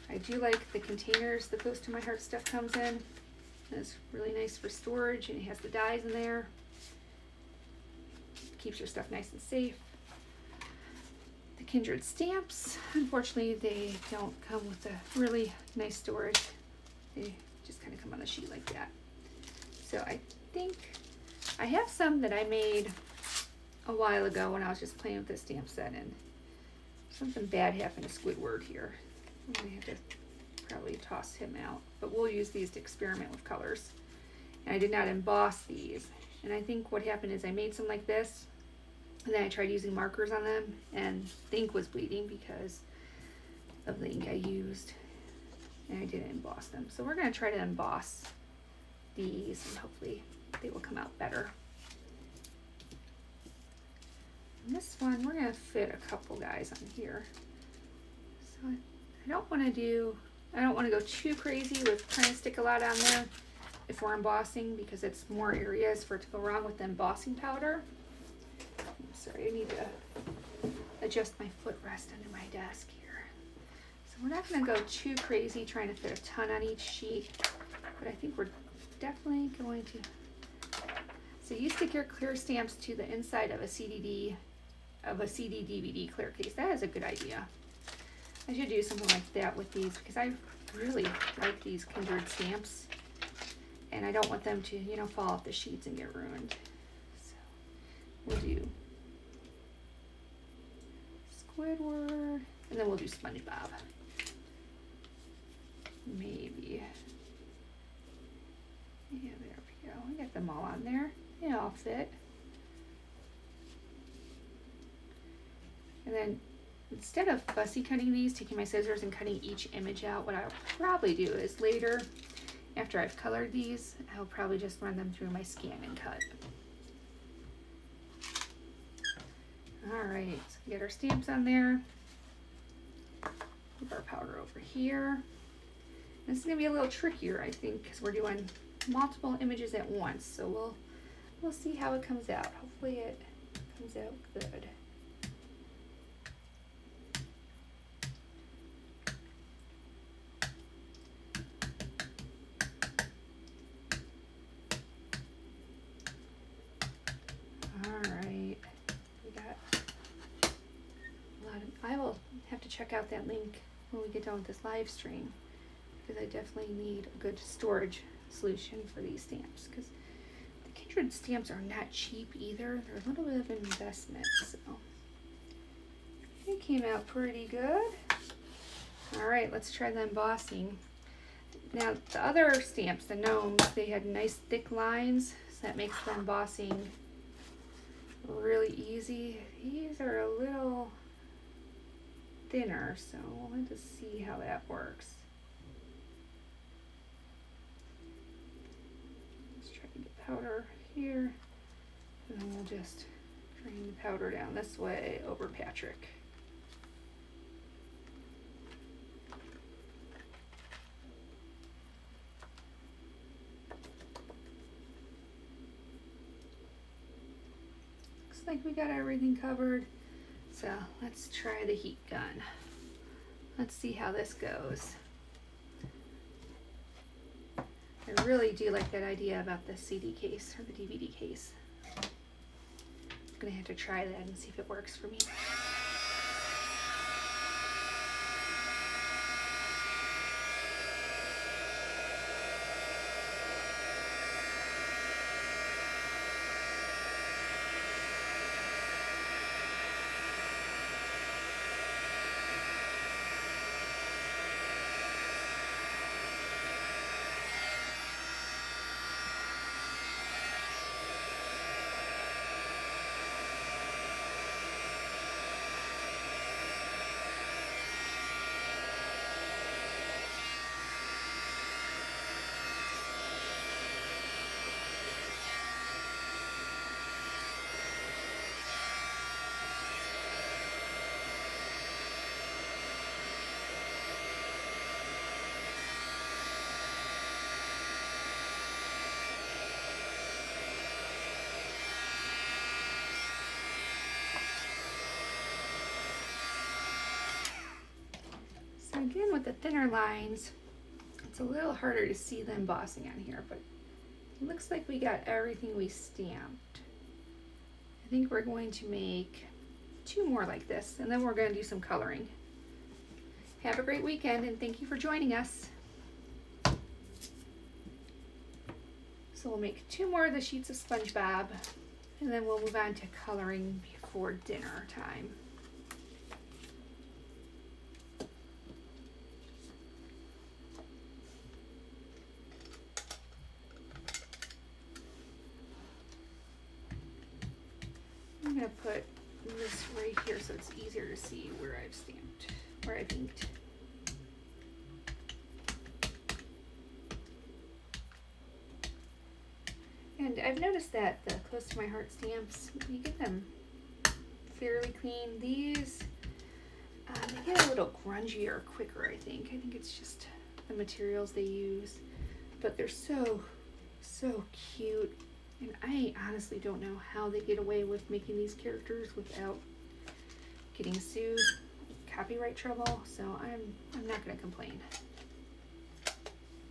I do like the containers the Close to My Heart stuff comes in. It's really nice for storage, and it has the dies in there. Keeps your stuff nice and safe. The Kindred Stamps, unfortunately, they don't come with a really nice storage. They just kind of come on a sheet like that. So I think I have some that I made a while ago when I was just playing with this stamp set, and something bad happened to Squidward here. I'm gonna have to probably toss him out, but we'll use these to experiment with colors. And I did not emboss these, and I think what happened is I made some like this, and then I tried using markers on them, and the ink was bleeding because of the ink I used, and I didn't emboss them. So we're gonna try to emboss these, and hopefully they will come out better. And this one, we're gonna fit a couple guys on here. So I don't want to go too crazy with trying to stick a lot on there if we're embossing, because it's more areas for it to go wrong with the embossing powder. I'm sorry, I need to adjust my footrest under my desk here. So we're not going to go too crazy trying to fit a ton on each sheet, but I think we're definitely going to. So you stick your clear stamps to the inside of a CD DVD clear case. That is a good idea. I should do something like that with these because I really like these Kindred stamps, and I don't want them to, you know, fall off the sheets and get ruined. So we'll do Squidward, and then we'll do SpongeBob. Maybe. Yeah, there we go. We got them all on there. They all fit. And then instead of fussy cutting these, taking my scissors and cutting each image out, what I'll probably do is later, after I've colored these, I'll probably just run them through my scan and cut. All right, so we get our stamps on there. Move our powder over here. This is gonna be a little trickier, I think, because we're doing multiple images at once. So we'll see how it comes out. Hopefully it comes out good. I will have to check out that link when we get done with this live stream, because I definitely need a good storage solution for these stamps, because the Kindred stamps are not cheap either. They're a little bit of an investment, so it came out pretty good. All right, let's try the embossing. Now the other stamps, the gnomes, they had nice thick lines, so that makes the embossing really easy. These are a little thinner, so we'll have to see how that works. Let's try to get powder here, and then we'll just drain the powder down this way over Patrick. Looks like we got everything covered. So let's try the heat gun. Let's see how this goes. I really do like that idea about the CD case or the DVD case. I'm gonna have to try that and see if it works for me. Again, with the thinner lines, it's a little harder to see the embossing on here, but it looks like we got everything we stamped. I think we're going to make 2 more like this, and then we're going to do some coloring. Have a great weekend, and thank you for joining us. So we'll make 2 more of the sheets of Spongebob, and then we'll move on to coloring before dinner time. I'm going to put this right here so it's easier to see where I've stamped, where I've inked. And I've noticed that the Close to My Heart stamps, you get them fairly clean. These, they get a little grungier quicker, I think. I think it's just the materials they use. But they're so cute. And I honestly don't know how they get away with making these characters without getting sued, copyright trouble. So I'm not going to complain.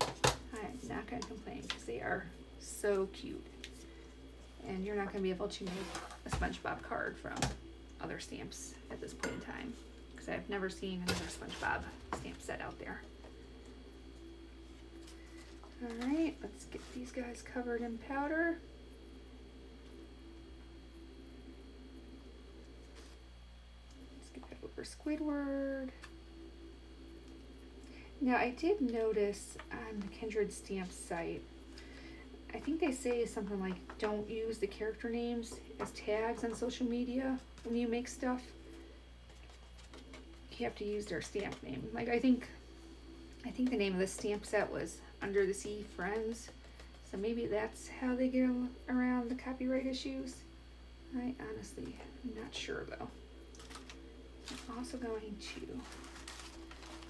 I'm not going to complain because they are so cute. And you're not going to be able to make a SpongeBob card from other stamps at this point in time, because I've never seen another SpongeBob stamp set out there. All right, let's get these guys covered in powder. Let's get that over Squidward. Now, I did notice on the Kindred Stamps site, I think they say something like, don't use the character names as tags on social media when you make stuff. you have to use their stamp name. Like I think the name of the stamp set was Under the Sea Friends. So maybe that's how they get around the copyright issues. I honestly am not sure though. I'm also going to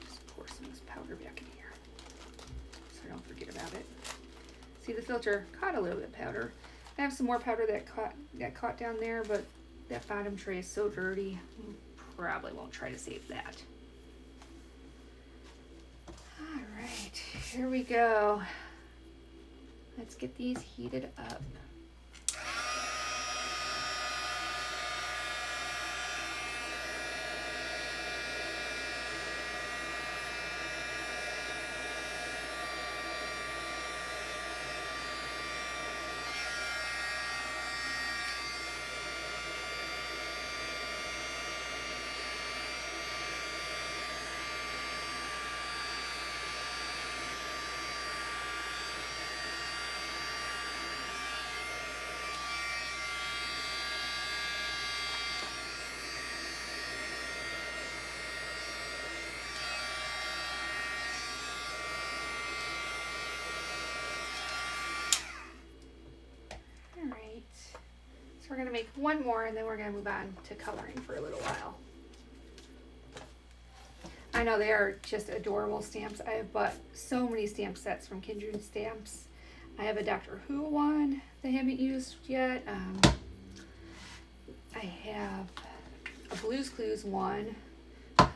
just pour some of this powder back in here so I don't forget about it. See, the filter caught a little bit of powder. I have some more powder that caught down there, but that bottom tray is so dirty, probably won't try to save that. All right, here we go. Let's get these heated up. We're going to make one more and then we're going to move on to coloring for a little while. I know they are just adorable stamps. I have bought so many stamp sets from Kindred Stamps. I have a Doctor Who one that I haven't used yet. I have a Blue's Clues one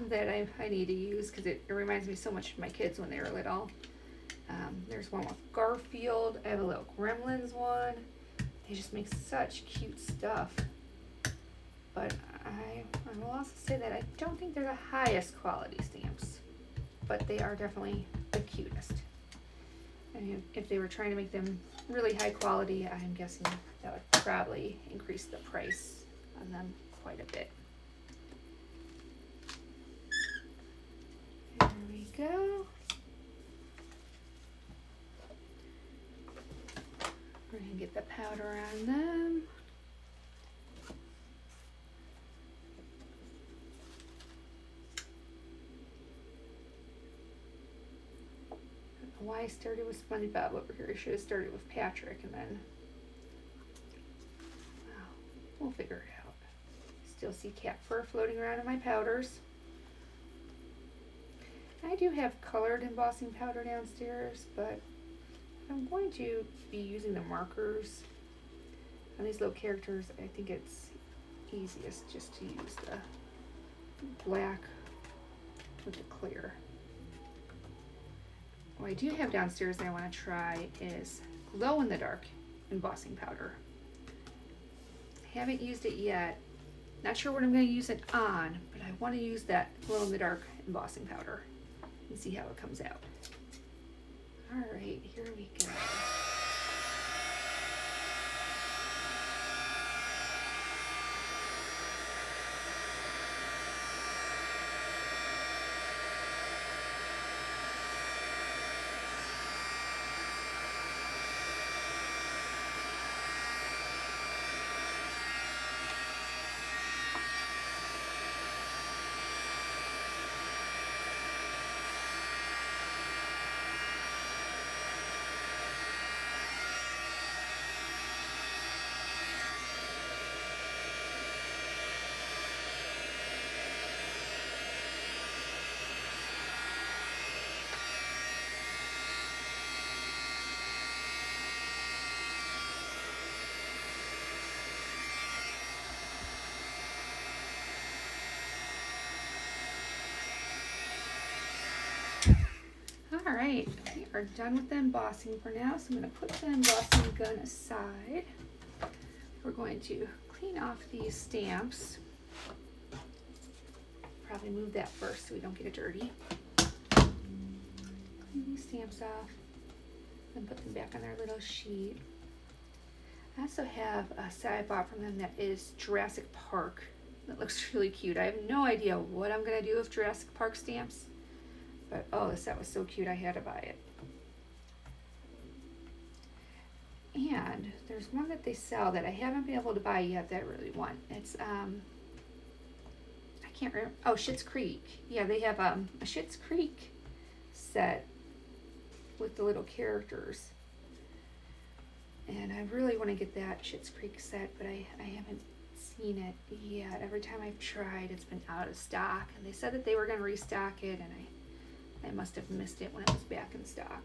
that I need to use because it reminds me so much of my kids when they were little. There's one with Garfield. I have a little Gremlins one. They just make such cute stuff. But I will also say that I don't think they're the highest quality stamps, but they are definitely the cutest. And if they were trying to make them really high quality, I'm guessing that would probably increase the price on them quite a bit. There we go. We're going to get the powder on them. I don't know why I started with Spongebob over here. I should have started with Patrick and then, well, we'll figure it out. Still see cat fur floating around in my powders. I do have colored embossing powder downstairs, but I'm going to be using the markers on these little characters. I think it's easiest just to use the black with the clear. What I do have downstairs that I want to try is glow-in-the-dark embossing powder. I haven't used it yet. Not sure what I'm going to use it on, but I want to use that glow-in-the-dark embossing powder and see how it comes out. All right, here we go. All right, we are done with the embossing for now, so I'm going to put the embossing gun aside. We're going to clean off these stamps. Probably move that first so we don't get it dirty. Clean these stamps off and put them back on their little sheet. I also have a set I bought from them that is Jurassic Park. That looks really cute. I have no idea what I'm going to do with Jurassic Park stamps. But oh, the set was so cute, I had to buy it. And there's one that they sell that I haven't been able to buy yet that I really want. It's I can't remember. Oh, Schitt's Creek. Yeah, they have a Schitt's Creek set with the little characters. And I really want to get that Schitt's Creek set, but I haven't seen it yet. Every time I've tried, it's been out of stock. And they said that they were going to restock it, and I must have missed it when it was back in stock.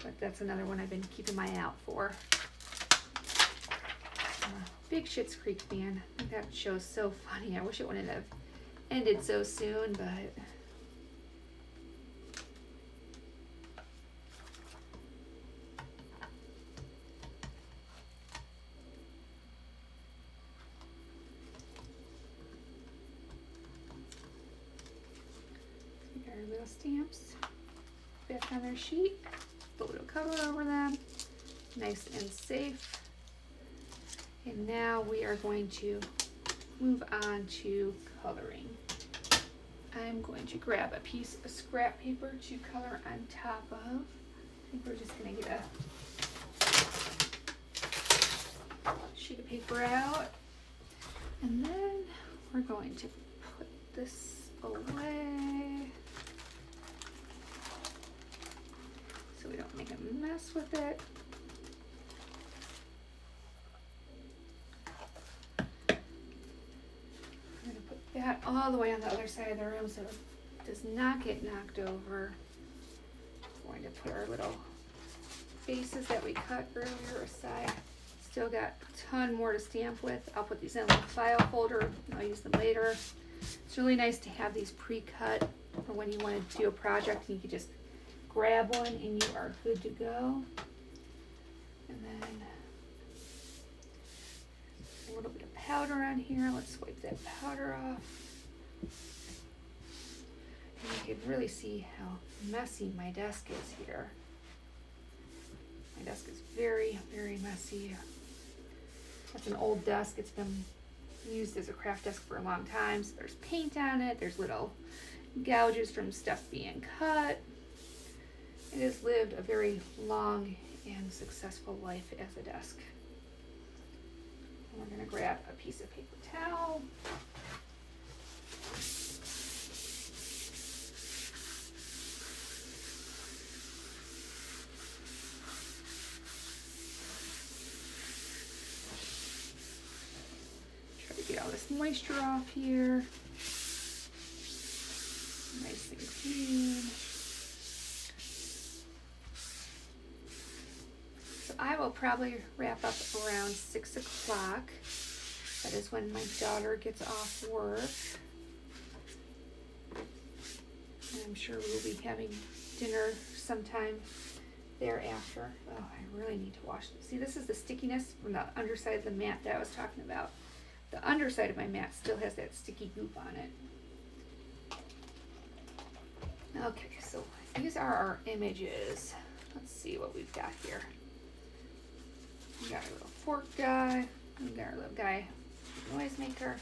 But that's another one I've been keeping my eye out for. Big Schitt's Creek fan. I think that show's so funny. I wish it wouldn't have ended so soon, but we got our little stamps back on their sheet. Put a little cover over them. Nice and safe. And now we are going to move on to coloring. I'm going to grab a piece of scrap paper to color on top of. I think we're just going to get a sheet of paper out. And then we're going to put this away so we don't make a mess with it. That all the way on the other side of the room so it does not get knocked over. We're going to put our little faces that we cut earlier aside. Still got a ton more to stamp with. I'll put these in a little file folder and I'll use them later. It's really nice to have these pre-cut for when you want to do a project and you can just grab one and you are good to go. And then a little bit of powder on here. Let's wipe that powder off. And you can really see how messy my desk is here. My desk is very, very messy. That's an old desk. It's been used as a craft desk for a long time. So there's paint on it. There's little gouges from stuff being cut. It has lived a very long and successful life as a desk. We're going to grab a piece of paper towel. Try to get all this moisture off here. Nice and clean. I will probably wrap up around 6 o'clock. That is when my daughter gets off work. And I'm sure we'll be having dinner sometime thereafter. Oh, I really need to wash this. See, this is the stickiness from the underside of the mat that I was talking about. The underside of my mat still has that sticky goop on it. Okay, so these are our images. Let's see what we've got here. We got our little fork guy, we got our little guy, noise maker,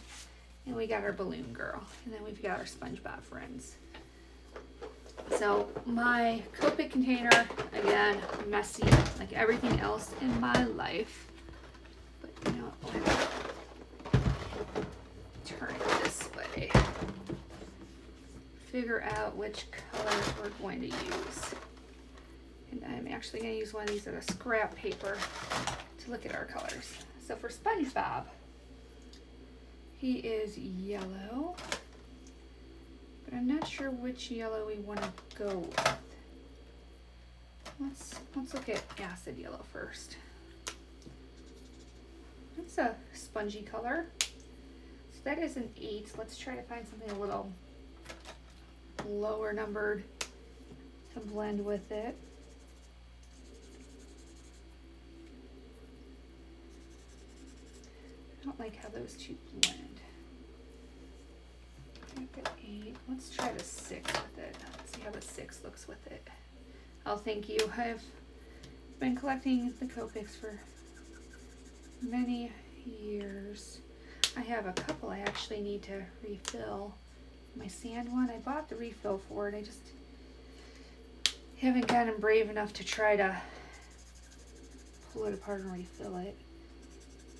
and we got our balloon girl, and then we've got our SpongeBob friends. So my Copic container, again, messy like everything else in my life, but you know, I'll turn it this way, figure out which color we're going to use. And I'm actually going to use one of these as a scrap paper to look at our colors. So for SpongeBob, he is yellow, but I'm not sure which yellow we want to go with. Let's look at acid yellow first. That's a spongy color. So that is an 8. Let's try to find something a little lower numbered to blend with it. I don't like how those two blend. I've got 8. Let's try the 6 with it. Let's see how the 6 looks with it. Oh, thank you. I've been collecting the Copics for many years. I have a couple I actually need to refill. My sand one, I bought the refill for it. I just haven't gotten brave enough to try to pull it apart and refill it.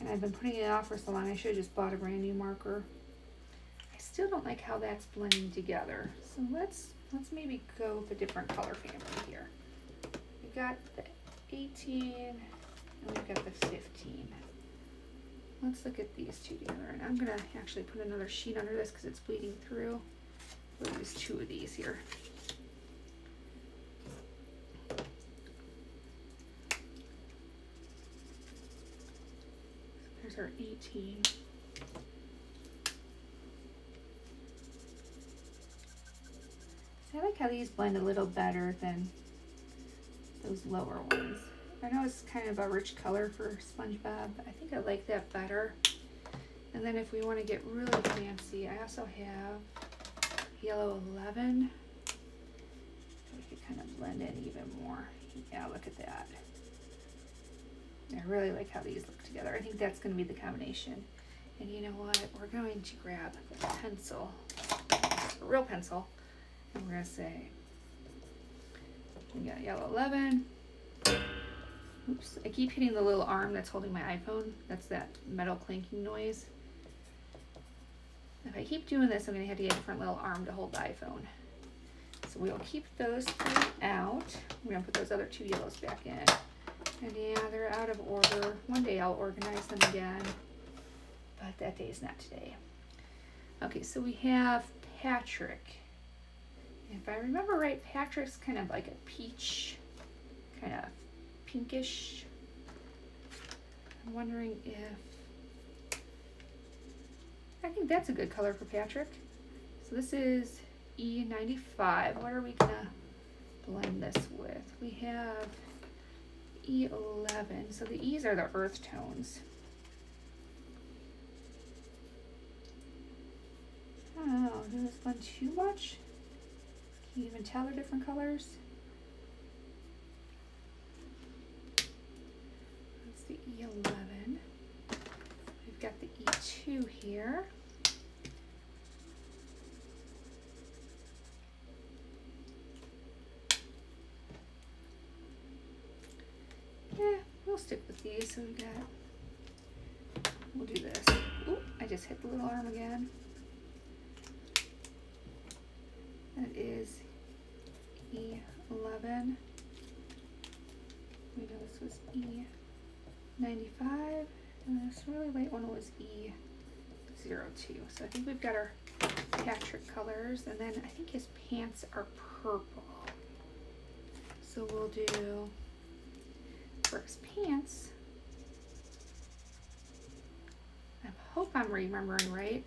And I've been putting it off for so long, I should have just bought a brand new marker. I still don't like how that's blending together. So let's maybe go with a different color family here. We've got the 18 and we've got the 15. Let's look at these two together, and I'm gonna actually put another sheet under this because it's bleeding through. We'll use two of these here. There's our 18. I like how these blend a little better than those lower ones. I know it's kind of a rich color for Spongebob. I think I like that better. And then if we want to get really fancy, I also have yellow 11. We could kind of blend in even more. Yeah, look at that. I really like how these look together. I think that's going to be the combination. And you know what? We're going to grab a pencil, a real pencil, and we're going to say, we got yellow 11. Oops, I keep hitting the little arm that's holding my iPhone. That's that metal clanking noise. If I keep doing this, I'm going to have to get a different little arm to hold the iPhone. So we'll keep those three out. We're going to put those other two yellows back in. And yeah, they're out of order. One day I'll organize them again, but that day is not today. Okay, so we have Patrick. If I remember right, Patrick's kind of like a peach, kind of pinkish. I'm wondering if, I think that's a good color for Patrick. So this is E95. What are we gonna blend this with? We have E11. So the E's are the earth tones. I don't know, does this blend too much? Can you even tell they're different colors? That's the E11. We've got the E2 here. Yeah, we'll stick with these. So we'll do this. Oop, I just hit the little arm again. That is E11. We know this was E95, and this really light one was E02. So I think we've got our Patrick colors, and then I think his pants are purple. So we'll do, for his pants, I hope I'm remembering right.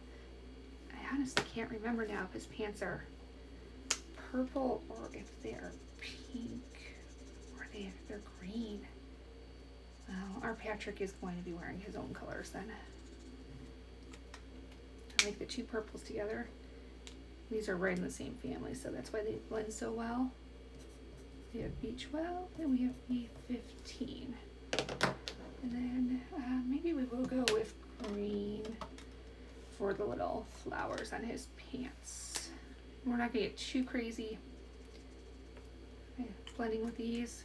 I honestly can't remember now if his pants are purple or if they are pink or they're green. Well, our Patrick is going to be wearing his own colors then. I like the two purples together. These are right in the same family, so that's why they blend so well. We have B12 and we have B15. And then maybe we will go with green for the little flowers on his pants. We're not going to get too crazy blending with these.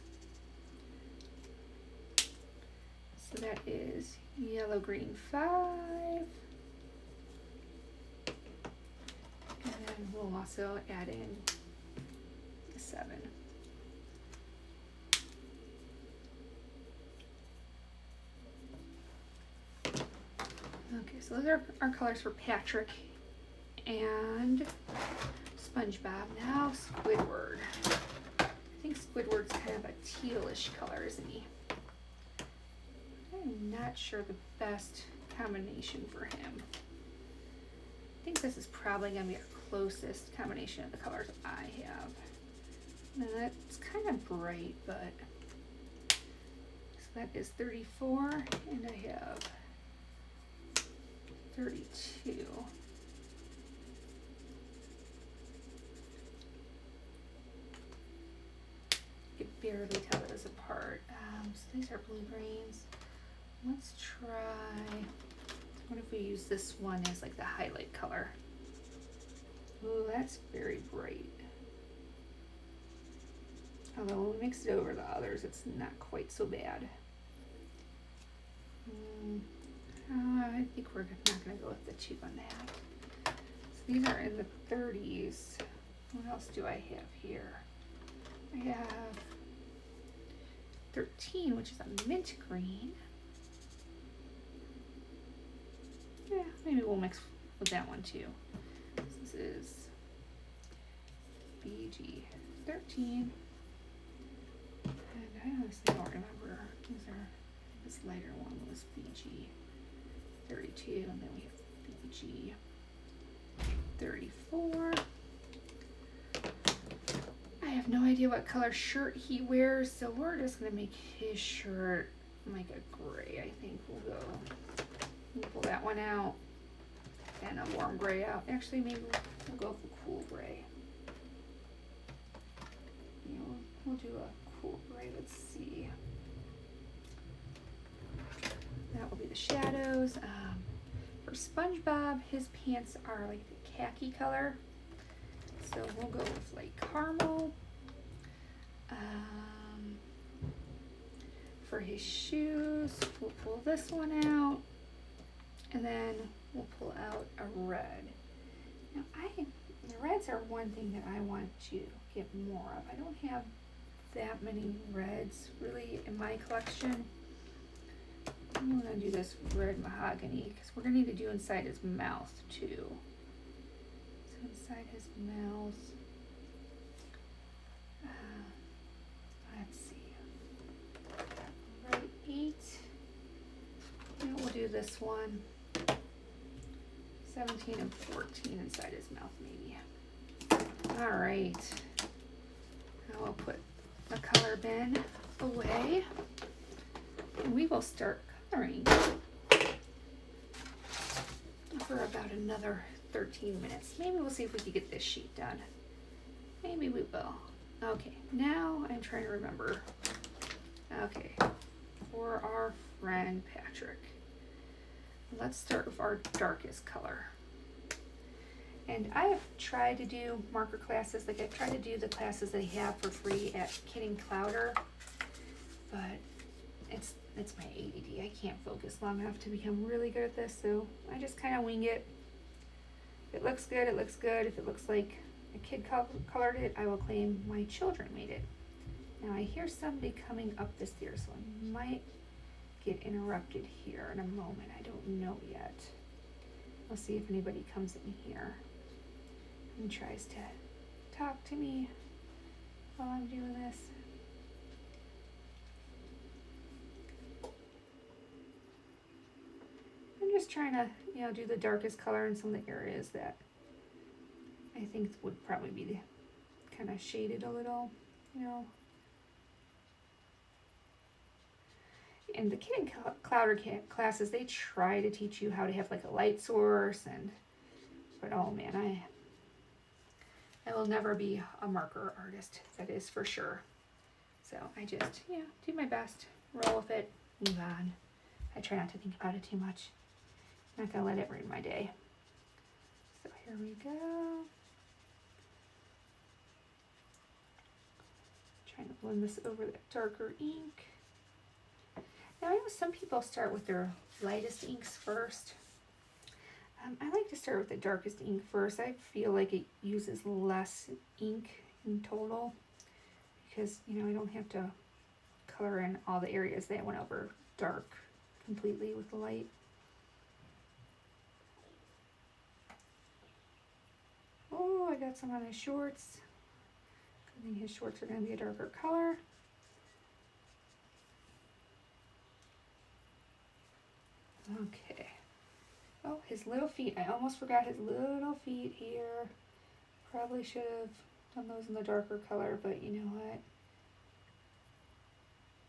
So that is yellow, green 5. And then we'll also add in 7. Okay, so those are our colors for Patrick and SpongeBob. Now Squidward. I think Squidward's kind of a tealish color, isn't he? I'm not sure the best combination for him. I think this is probably going to be our closest combination of the colors I have. Now that's kind of bright, but so that is 34, and I have 32. You can barely tell those apart. So these are blue-greens. Let's try, what if we use this one as like the highlight color? Ooh, that's very bright. Although when we mix it over the others, it's not quite so bad. I think we're not going to go with the 2 on that. So these are in the 30s. What else do I have here? I have 13, which is a mint green. Yeah, maybe we'll mix with that one too. This is BG 13. And I honestly don't remember. These are, this lighter one was BG 32, and then we have BG 34. I have no idea what color shirt he wears, so we're just gonna make his shirt like a gray. I think we'll pull that one out and a warm gray out. Actually, maybe we'll go for cool gray. You know, we'll do a cool gray. Let's see. That will be the shadows. For SpongeBob, his pants are like the khaki color, so we'll go with like caramel. For his shoes, we'll pull this one out, and then we'll pull out a red. Now, the reds are one thing that I want to get more of. I don't have that many reds really in my collection. I'm gonna do this red mahogany because we're gonna need to do inside his mouth too. So inside his mouth, let's see, right 8. And we'll do this one, 17 and 14 inside his mouth maybe. All right, now we'll put the color bin away, and we will start coloring for about another 13 minutes. Maybe we'll see if we can get this sheet done. Maybe we will. Okay, now I'm trying to remember. Okay, for our friend Patrick, let's start with our darkest color. And I have tried to do marker classes, like I've tried to do the classes they have for free at Kit and Clowder, but it's my ADD. I can't focus long enough to become really good at this, so I just kind of wing it. If it looks good, it looks good. If it looks like a kid colored it, I will claim my children made it. Now I hear somebody coming up the stairs, so I might get interrupted here in a moment. I don't know yet. I'll see if anybody comes in here and tries to talk to me while I'm doing this. I'm just trying to, do the darkest color in some of the areas that I think would probably be the kind of shaded a little, In the Kit and Clowder classes, they try to teach you how to have like a light source, but oh man, I will never be a marker artist, that is for sure. So I just, do my best, roll with it, move on. I try not to think about it too much. I'm not gonna let it ruin my day. So here we go. Trying to blend this over that darker ink. Now I know some people start with their lightest inks first. I like to start with the darkest ink first. I feel like it uses less ink in total because, I don't have to color in all the areas that went over dark completely with the light. Oh, I got some on his shorts. I think his shorts are going to be a darker color. Okay. Oh, his little feet. I almost forgot his little feet here. Probably should have done those in the darker color, but you know what?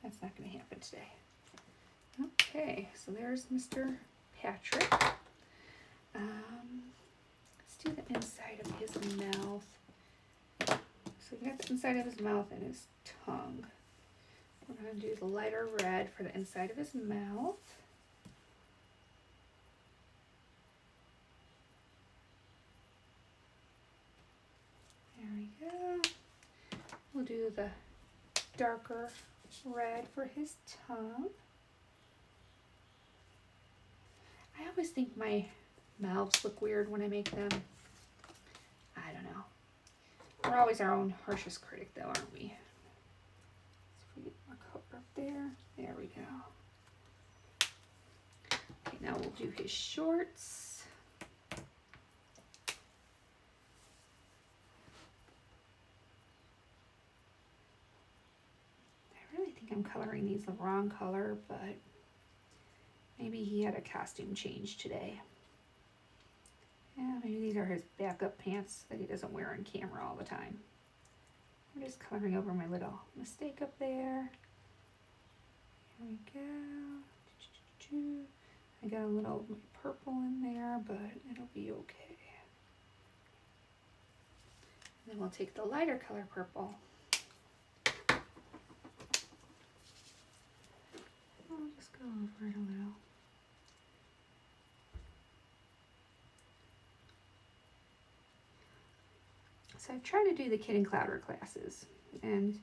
That's not going to happen today. Okay, so there's Mr. Patrick. Let's do the inside of his mouth. So we got the inside of his mouth and his tongue. We're going to do the lighter red for the inside of his mouth. There we go. We'll do the darker red for his tongue. I always think my mouths look weird when I make them. We're always our own harshest critic though, aren't we? So if we get more color up there. There we go. Okay, now we'll do his shorts. I really think I'm coloring these the wrong color, but maybe he had a costume change today. Yeah, maybe these are his backup pants that he doesn't wear on camera all the time. I'm just coloring over my little mistake up there. Here we go. I got a little purple in there, but it'll be okay. And then we'll take the lighter color purple. I'll just go over it a little. So I've tried to do the Kid and Clouder classes, and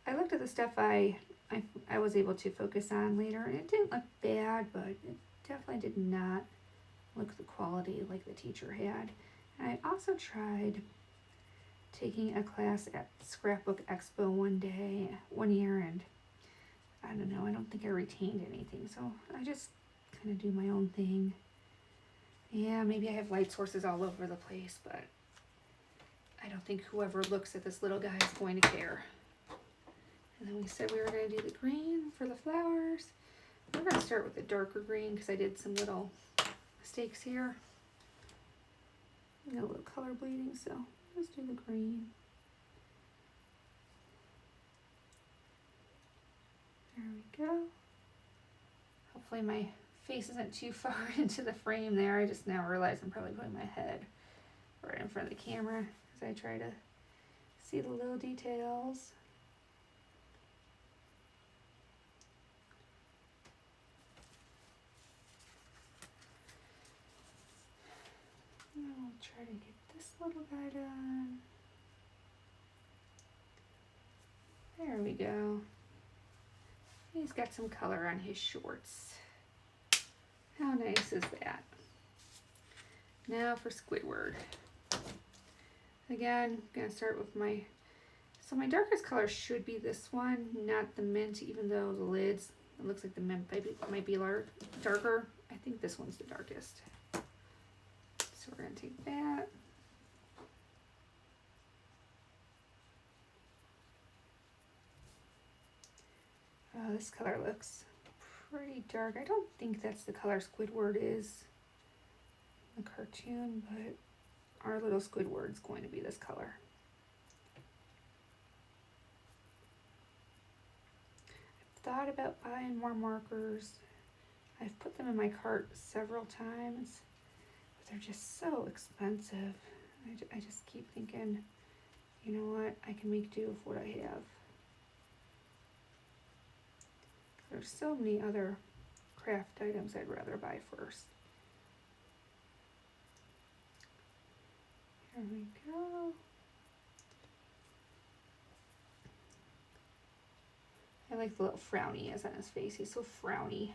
I looked at the stuff I was able to focus on later, and it didn't look bad, but it definitely did not look the quality like the teacher had. And I also tried taking a class at Scrapbook Expo one year, and I don't know, I don't think I retained anything, so I just kind of do my own thing. Yeah, maybe I have light sources all over the place, but I don't think whoever looks at this little guy is going to care. And then we said we were going to do the green for the flowers. We're going to start with the darker green because I did some little mistakes here. I got a little color bleeding, so let's do the green. There we go. Hopefully my face isn't too far into the frame there. I just now realize I'm probably putting my head right in front of the camera as I try to see the little details. And I'll try to get this little guy done. There we go. He's got some color on his shorts. How nice is that? Now for Squidward. Again, I'm gonna start with my darkest color should be this one, not the mint, even though the lids, it looks like the mint might be darker. I think this one's the darkest. So we're gonna take that. Oh, this color looks pretty dark. I don't think that's the color Squidward is in the cartoon, but our little Squidward's going to be this color. I've thought about buying more markers. I've put them in my cart several times, but they're just so expensive. I just keep thinking, you know what, I can make do with what I have. There's so many other craft items I'd rather buy first. Here we go. I like the little frowny he has on his face. He's so frowny.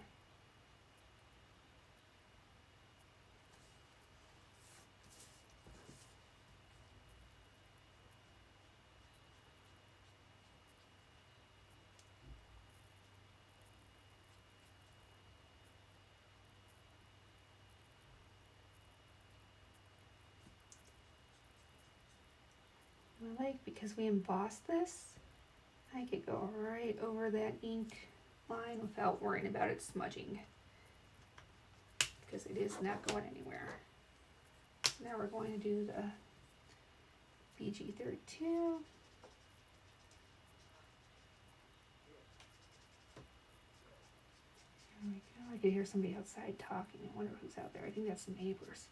I like, because we embossed this, I could go right over that ink line without worrying about it smudging, because it is not going anywhere. Now we're going to do the BG32. There we go. I could hear somebody outside talking. I wonder who's out there. I think that's the neighbors.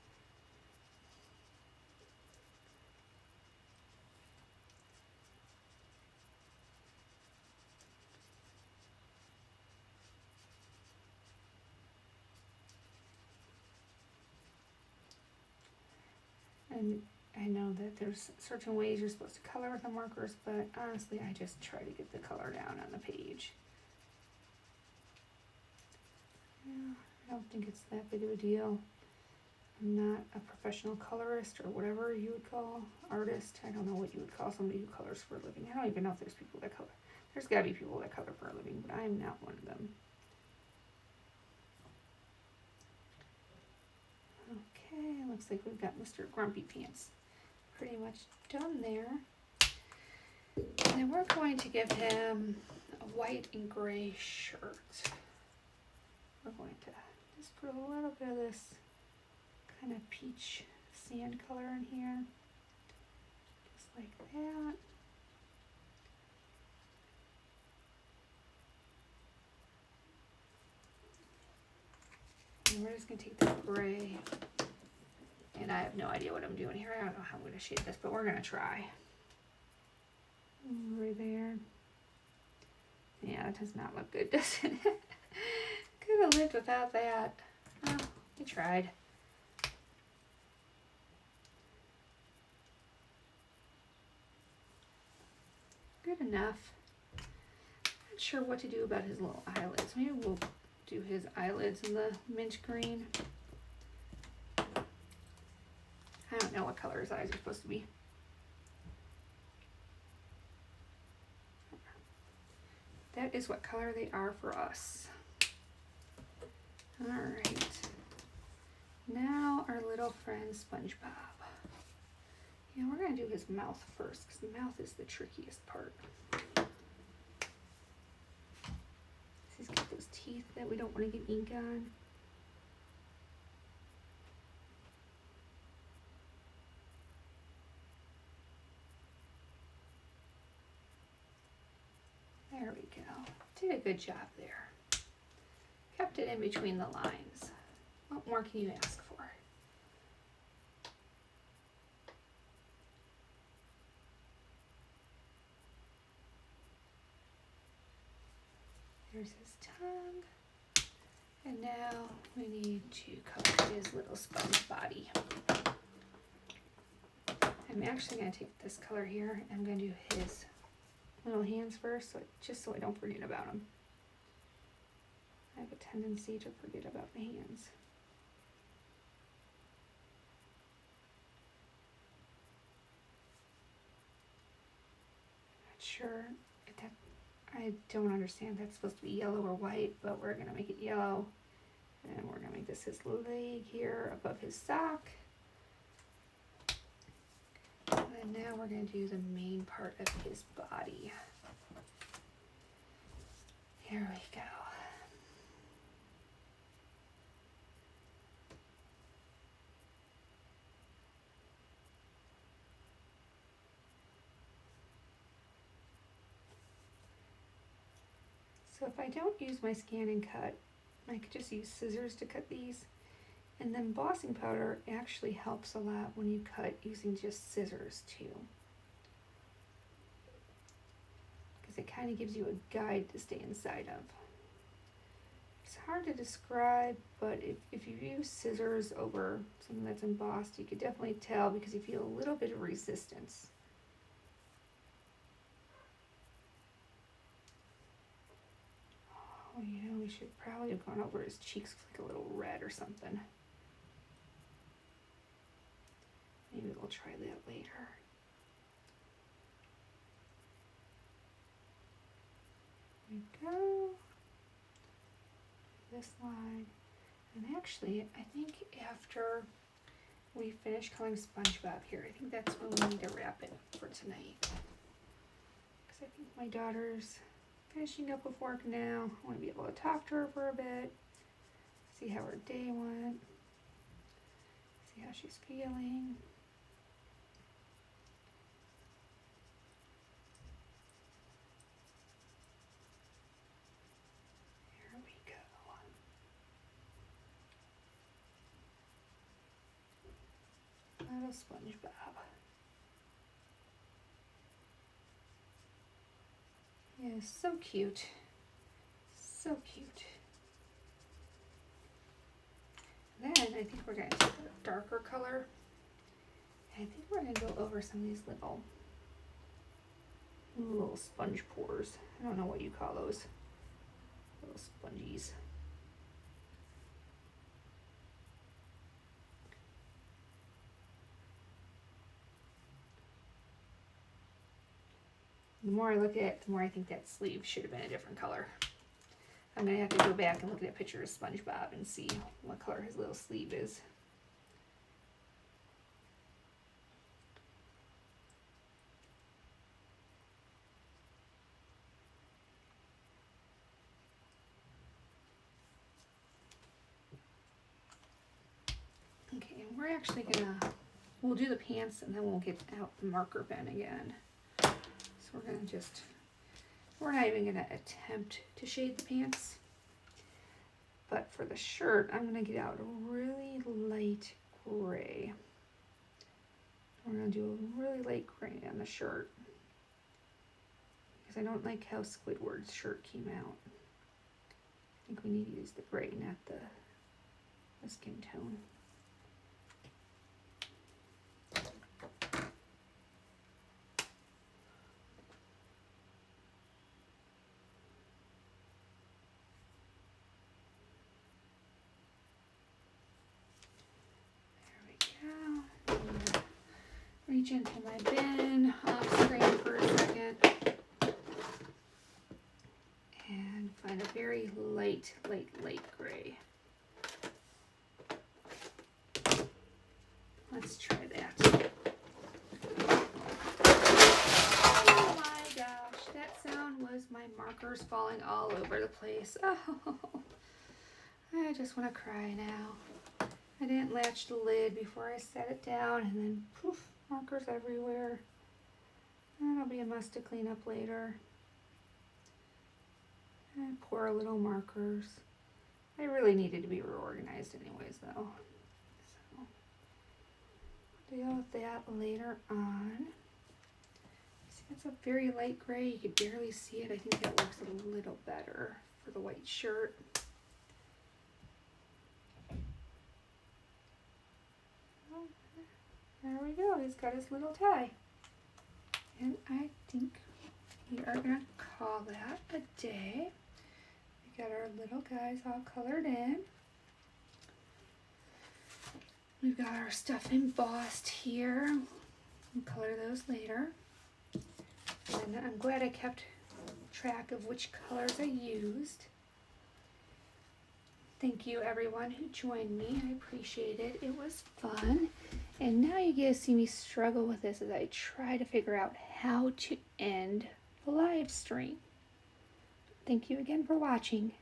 And I know that there's certain ways you're supposed to color with the markers, but honestly, I just try to get the color down on the page. Yeah, I don't think it's that big of a deal. I'm not a professional colorist or whatever you would call artist. I don't know what you would call somebody who colors for a living. I don't even know if there's people that color. There's got to be people that color for a living, but I'm not one of them. Okay, looks like we've got Mr. Grumpy Pants pretty much done there. And then we're going to give him a white and gray shirt. We're going to just put a little bit of this kind of peach sand color in here, just like that. And we're just going to take the gray, and I have no idea what I'm doing here. I don't know how I'm going to shade this, but we're going to try. Right there. Yeah, that does not look good, does it? Could have lived without that. Well, we tried. Good enough. Not sure what to do about his little eyelids. Maybe we'll do his eyelids in the mint green. I don't know what color his eyes are supposed to be. That is what color they are for us. All right. Now our little friend Spongebob. Yeah, we're gonna do his mouth first because the mouth is the trickiest part. He's got those teeth that we don't want to get ink on. There we go. Did a good job there. Kept it in between the lines. What more can you ask for? There's his tongue. And now we need to color his little sponge body. I'm actually going to take this color here. I'm going to do his little hands first, just so I don't forget about them. I have a tendency to forget about the hands. Not sure if that, I don't understand that's supposed to be yellow or white, but we're gonna make it yellow. And we're gonna make this his leg here above his sock. And now we're gonna do the main part of his body. Here we go. So if I don't use my scan and cut, I could just use scissors to cut these. And then embossing powder actually helps a lot when you cut using just scissors too. Because it kind of gives you a guide to stay inside of. It's hard to describe, but if you use scissors over something that's embossed, you could definitely tell because you feel a little bit of resistance. Oh, you know, we should probably have gone over his cheeks with like a little red or something. Maybe we'll try that later. There we go. This line. And actually, I think after we finish coloring SpongeBob here, I think that's when we need to wrap it for tonight. Because I think my daughter's finishing up with work now. I want to be able to talk to her for a bit, see how her day went, see how she's feeling. There we go. Little SpongeBob. He is so cute. So cute. Then I think we're going to take a darker color. I think we're going to go over some of these little sponge pores. I don't know what you call those. Little spongies. The more I look at it, the more I think that sleeve should have been a different color. I'm going to have to go back and look at a picture of SpongeBob and see what color his little sleeve is. Okay, and we're actually gonna, we'll do the pants and then we'll get out the marker pen again. So we're gonna just, we're not even gonna attempt to shade the pants. But for the shirt, I'm gonna get out a really light gray. We're gonna do a really light gray on the shirt. Because I don't like how Squidward's shirt came out. I think we need to use the gray, not the skin tone. Reach into my bin off screen for a second and find a very light gray. Let's try that. Oh my gosh, that sound was my markers falling all over the place. Oh, I just want to cry now. I didn't latch the lid before I set it down and then poof. Markers everywhere. That'll be a mess to clean up later. And poor little markers. I really needed to be reorganized anyways though. So deal with that later on. See, it's a very light gray. You could barely see it. I think that looks a little better for the white shirt. There we go, he's got his little tie. And I think we are gonna call that a day. We got our little guys all colored in. We've got our stuff embossed here. We'll color those later. And I'm glad I kept track of which colors I used. Thank you everyone who joined me. I appreciate it. It was fun. And now you get to see me struggle with this as I try to figure out how to end the live stream. Thank you again for watching.